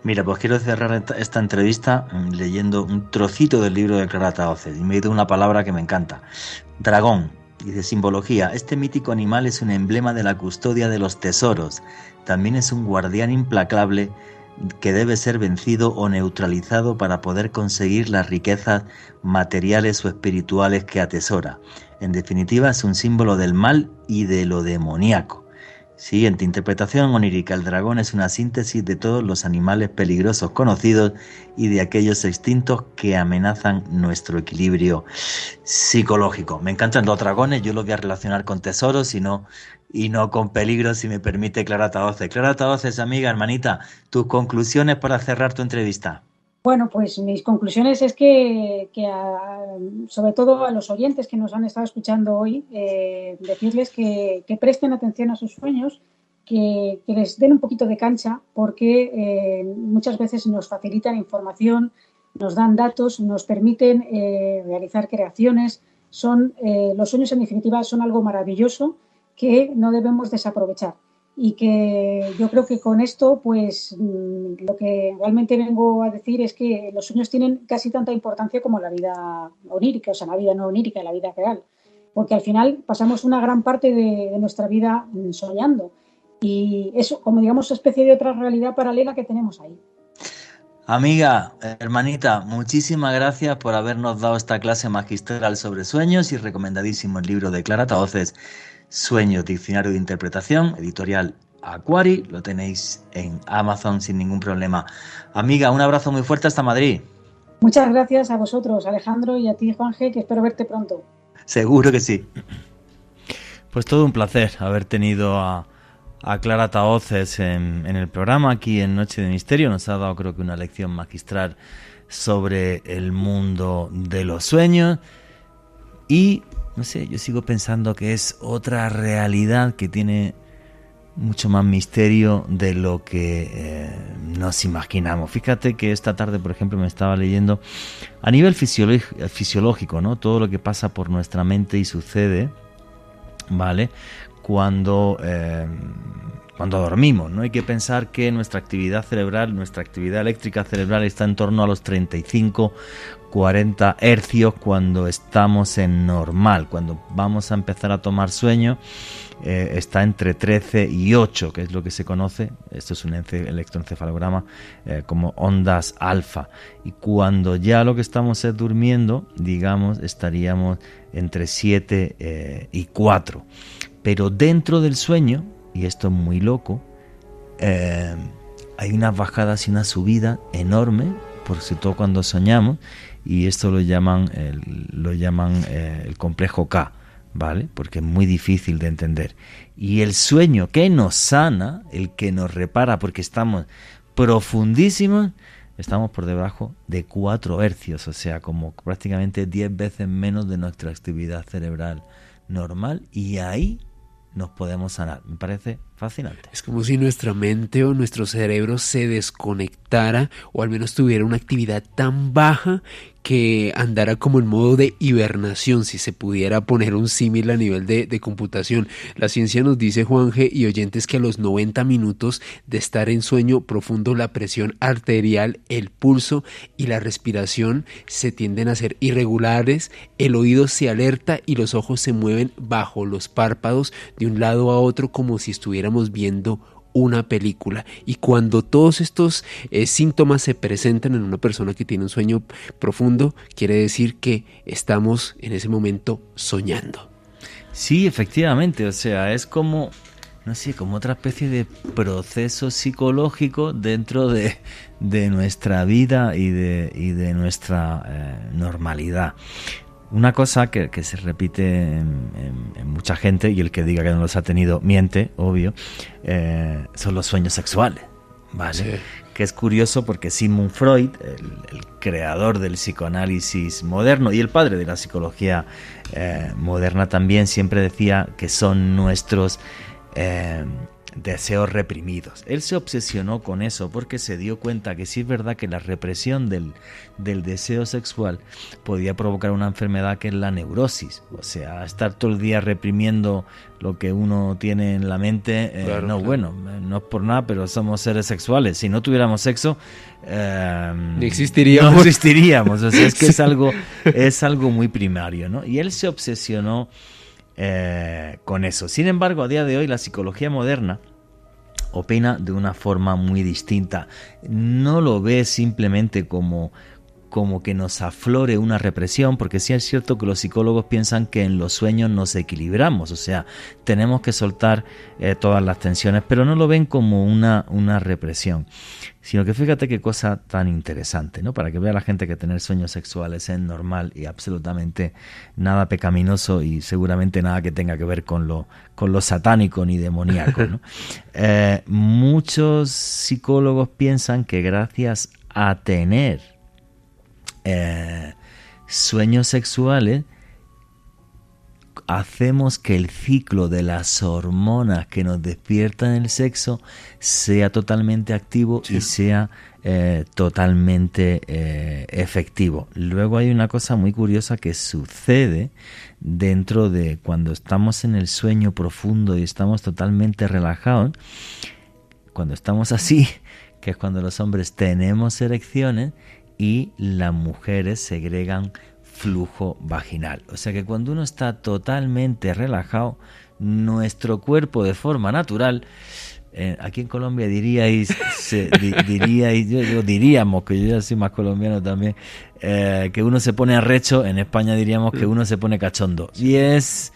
[SPEAKER 5] Mira, pues quiero cerrar esta entrevista leyendo un trocito del libro de Clara Tahoces, y me he ido una palabra que me encanta: dragón. Dice: simbología. Este mítico animal es un emblema de la custodia de los tesoros. También es un guardián implacable que debe ser vencido o neutralizado para poder conseguir las riquezas materiales o espirituales que atesora. En definitiva, es un símbolo del mal y de lo demoníaco. Siguiente interpretación onírica: el dragón es una síntesis de todos los animales peligrosos conocidos y de aquellos extintos que amenazan nuestro equilibrio psicológico. Me encantan los dragones, yo los voy a relacionar con tesoros y no con peligros, si me permite Clara Tahoces. Clara Tahoces, amiga, hermanita, tus conclusiones para cerrar tu entrevista.
[SPEAKER 4] Bueno, pues mis conclusiones es que sobre todo a los oyentes que nos han estado escuchando hoy, decirles que presten atención a sus sueños, que les den un poquito de cancha, porque muchas veces nos facilitan información, nos dan datos, nos permiten realizar creaciones. Los sueños, en definitiva, son algo maravilloso que no debemos desaprovechar. Y que yo creo que con esto, pues, lo que realmente vengo a decir es que los sueños tienen casi tanta importancia como la vida onírica, o sea, la vida no onírica, la vida real. Porque al final pasamos una gran parte de nuestra vida soñando. Y eso, como digamos, una especie de otra realidad paralela que tenemos ahí.
[SPEAKER 5] Amiga, hermanita, muchísimas gracias por habernos dado esta clase magistral sobre sueños, y recomendadísimo el libro de Clara Tahoces, Sueños, diccionario de interpretación, editorial Aquari. Lo tenéis en Amazon sin ningún problema. Amiga, un abrazo muy fuerte hasta Madrid.
[SPEAKER 4] Muchas gracias a vosotros, Alejandro, y a ti, Juanje, que espero verte pronto.
[SPEAKER 5] Seguro que sí.
[SPEAKER 1] Pues todo un placer haber tenido a Clara Tahoces en el programa aquí en Noche de Misterio. Nos ha dado, creo que, una lección magistral sobre el mundo de los sueños. Y no sé, yo sigo pensando que es otra realidad que tiene mucho más misterio de lo que nos imaginamos. Fíjate que esta tarde, por ejemplo, me estaba leyendo a nivel fisiológico, ¿no?, todo lo que pasa por nuestra mente y sucede, ¿vale?, cuando cuando dormimos, ¿no? Hay que pensar que nuestra actividad cerebral, nuestra actividad eléctrica cerebral está en torno a los 35-40 hercios cuando estamos en normal. Cuando vamos a empezar a tomar sueño, está entre 13 y 8, que es lo que se conoce, esto es un electroencefalograma, como ondas alfa. Y cuando ya lo que estamos es durmiendo, digamos, estaríamos entre 7 y 4. Pero dentro del sueño, y esto es muy loco, hay unas bajadas y una subida enorme, por sobre todo cuando soñamos, y esto lo llaman el complejo K, ¿vale? Porque es muy difícil de entender. Y el sueño que nos sana, el que nos repara, porque estamos profundísimos, estamos por debajo de 4 hercios, o sea, como prácticamente 10 veces menos de nuestra actividad cerebral normal, y ahí nos podemos sanar. Me parece fascinante.
[SPEAKER 3] Es como si nuestra mente o nuestro cerebro se desconectara, o al menos tuviera una actividad tan baja que andara como en modo de hibernación, si se pudiera poner un símil a nivel de computación. La ciencia nos dice, Juanje y oyentes, que a los 90 minutos de estar en sueño profundo, la presión arterial, el pulso y la respiración se tienden a ser irregulares, el oído se alerta y los ojos se mueven bajo los párpados de un lado a otro como si estuviéramos viendo una película. Y cuando todos estos síntomas se presentan en una persona que tiene un sueño profundo, quiere decir que estamos en ese momento soñando.
[SPEAKER 1] Sí, efectivamente, o sea, es como, no sé, como otra especie de proceso psicológico dentro de nuestra vida y de nuestra normalidad. Una cosa que se repite en mucha gente, y el que diga que no los ha tenido miente, obvio, son los sueños sexuales, ¿vale? Sí. Que es curioso porque Sigmund Freud, el creador del psicoanálisis moderno y el padre de la psicología moderna también, siempre decía que son nuestros deseos reprimidos. Él se obsesionó con eso porque se dio cuenta que sí es verdad que la represión del deseo sexual podía provocar una enfermedad que es la neurosis. O sea, estar todo el día reprimiendo lo que uno tiene en la mente, claro. Bueno, no es por nada, pero somos seres sexuales. Si no tuviéramos sexo,
[SPEAKER 3] no existiríamos.
[SPEAKER 1] No existiríamos. O sea, es que es algo muy primario, ¿no? Y él se obsesionó con eso. Sin embargo, a día de hoy la psicología moderna opina de una forma muy distinta. No lo ve simplemente como que nos aflore una represión, porque sí es cierto que los psicólogos piensan que en los sueños nos equilibramos, o sea, tenemos que soltar todas las tensiones, pero no lo ven como una represión, sino que fíjate qué cosa tan interesante, ¿no? Para que vea la gente que tener sueños sexuales es normal y absolutamente nada pecaminoso y seguramente nada que tenga que ver con lo satánico ni demoníaco, ¿no? Muchos psicólogos piensan que gracias a tener sueños sexuales hacemos que el ciclo de las hormonas que nos despiertan el sexo sea totalmente activo, sí, y sea totalmente efectivo. Luego hay una cosa muy curiosa que sucede dentro de cuando estamos en el sueño profundo y estamos totalmente relajados. Cuando estamos así, que es cuando los hombres tenemos erecciones y las mujeres segregan flujo vaginal. O sea que cuando uno está totalmente relajado, nuestro cuerpo de forma natural, aquí en Colombia diríamos, que yo ya soy más colombiano también, que uno se pone arrecho. En España diríamos que uno se pone cachondo. Y es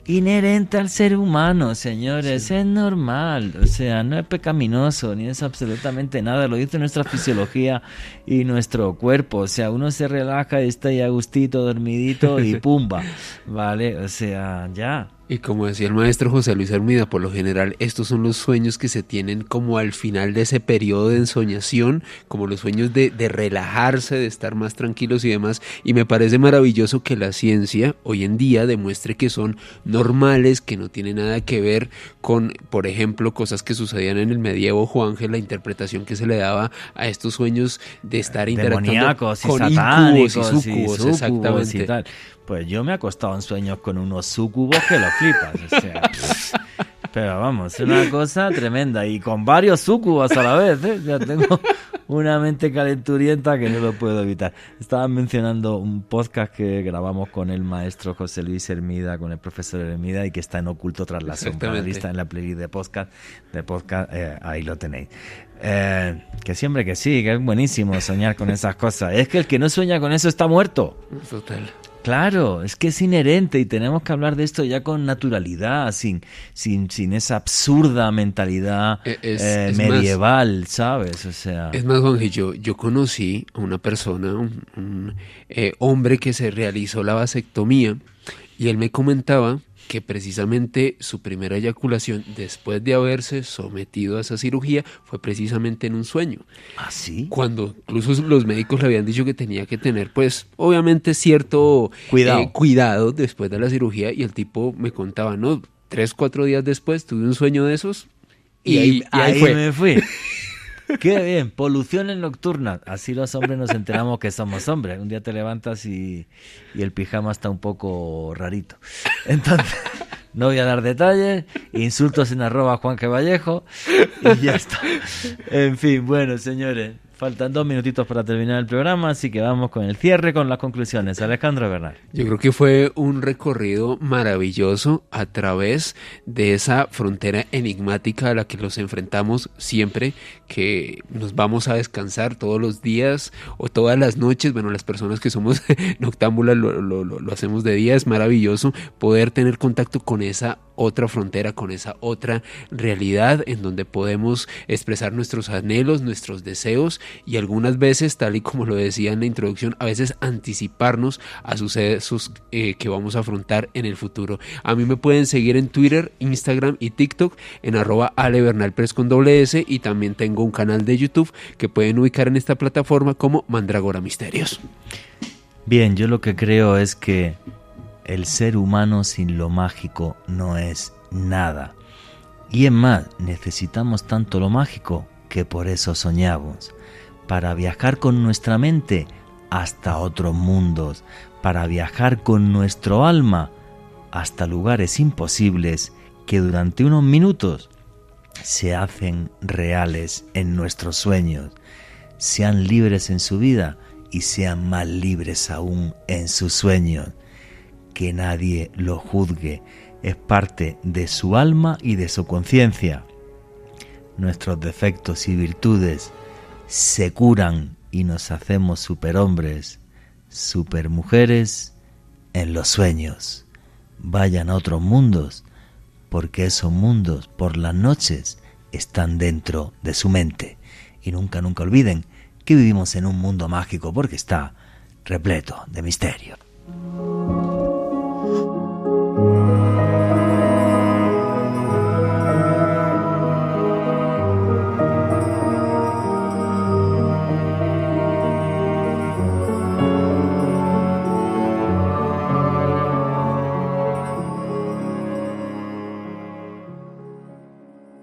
[SPEAKER 1] inherente al ser humano, señores, sí, es normal, o sea, no es pecaminoso, ni es absolutamente nada, lo dice nuestra fisiología y nuestro cuerpo, o sea, uno se relaja y está ahí a gustito, dormidito y pumba, ¿vale? O sea, ya.
[SPEAKER 3] Y como decía el maestro José Luis Armida, por lo general estos son los sueños que se tienen como al final de ese periodo de ensoñación, como los sueños de relajarse, de estar más tranquilos y demás. Y me parece maravilloso que la ciencia hoy en día demuestre que son normales, que no tienen nada que ver con, por ejemplo, cosas que sucedían en el medievo, Juanje, la interpretación que se le daba a estos sueños de estar interactuando con incubos y súcubos, exactamente.
[SPEAKER 1] Y tal. Pues yo me he acostado en sueños con unos súcubos que lo flipas, o sea, Pero vamos, es una cosa tremenda y con varios súcubos a la vez, ¿eh? Ya tengo una mente calenturienta que no lo puedo evitar. Estaban mencionando un podcast que grabamos con el maestro José Luis Hermida, con el profesor Hermida, y que está en Oculto tras la sombra. La lista en la playlist de podcast, ahí lo tenéis. Que siempre que sí, que es buenísimo soñar con esas cosas. Es que el que no sueña con eso está muerto.
[SPEAKER 3] Total.
[SPEAKER 1] Claro, es que es inherente y tenemos que hablar de esto ya con naturalidad, sin esa absurda mentalidad medieval, más, ¿sabes? O sea...
[SPEAKER 3] Es más, Juanje, yo conocí a una persona, un hombre que se realizó la vasectomía, y él me comentaba que precisamente su primera eyaculación después de haberse sometido a esa cirugía fue precisamente en un sueño.
[SPEAKER 1] ¿Ah, sí?
[SPEAKER 3] Cuando incluso los médicos le habían dicho que tenía que tener, pues, obviamente cierto cuidado después de la cirugía, y el tipo me contaba, ¿no? 3-4 días después tuve un sueño de esos y ahí fue.
[SPEAKER 1] Me fui. Qué bien, poluciones nocturnas. Así los hombres nos enteramos que somos hombres. Un día te levantas y el pijama está un poco rarito. Entonces, no voy a dar detalles. Insultos en @JuangeVallejo y ya está. En fin, bueno, señores, faltan 2 minutitos para terminar el programa, así que vamos con el cierre, con las conclusiones. Alejandro Bernal.
[SPEAKER 3] Yo creo que fue un recorrido maravilloso a través de esa frontera enigmática a la que nos enfrentamos siempre que nos vamos a descansar todos los días o todas las noches. Bueno, las personas que somos noctámbulas lo hacemos de día. Es maravilloso poder tener contacto con esa otra frontera, con esa otra realidad en donde podemos expresar nuestros anhelos, nuestros deseos, y algunas veces, tal y como lo decía en la introducción, a veces anticiparnos a sucesos que vamos a afrontar en el futuro. A mí me pueden seguir en Twitter, Instagram y TikTok en @alebernalpres con @S, y también tengo un canal de YouTube que pueden ubicar en esta plataforma como Mandrágora Misterios.
[SPEAKER 1] Bien, yo lo que creo es que el ser humano sin lo mágico no es nada. Y es más, necesitamos tanto lo mágico que por eso soñamos. Para viajar con nuestra mente hasta otros mundos. Para viajar con nuestro alma hasta lugares imposibles que durante unos minutos se hacen reales en nuestros sueños. Sean libres en su vida y sean más libres aún en sus sueños. Que nadie lo juzgue, es parte de su alma y de su conciencia. Nuestros defectos y virtudes se curan y nos hacemos superhombres, supermujeres en los sueños. Vayan a otros mundos, porque esos mundos por las noches están dentro de su mente. Y nunca olviden que vivimos en un mundo mágico, porque está repleto de misterio.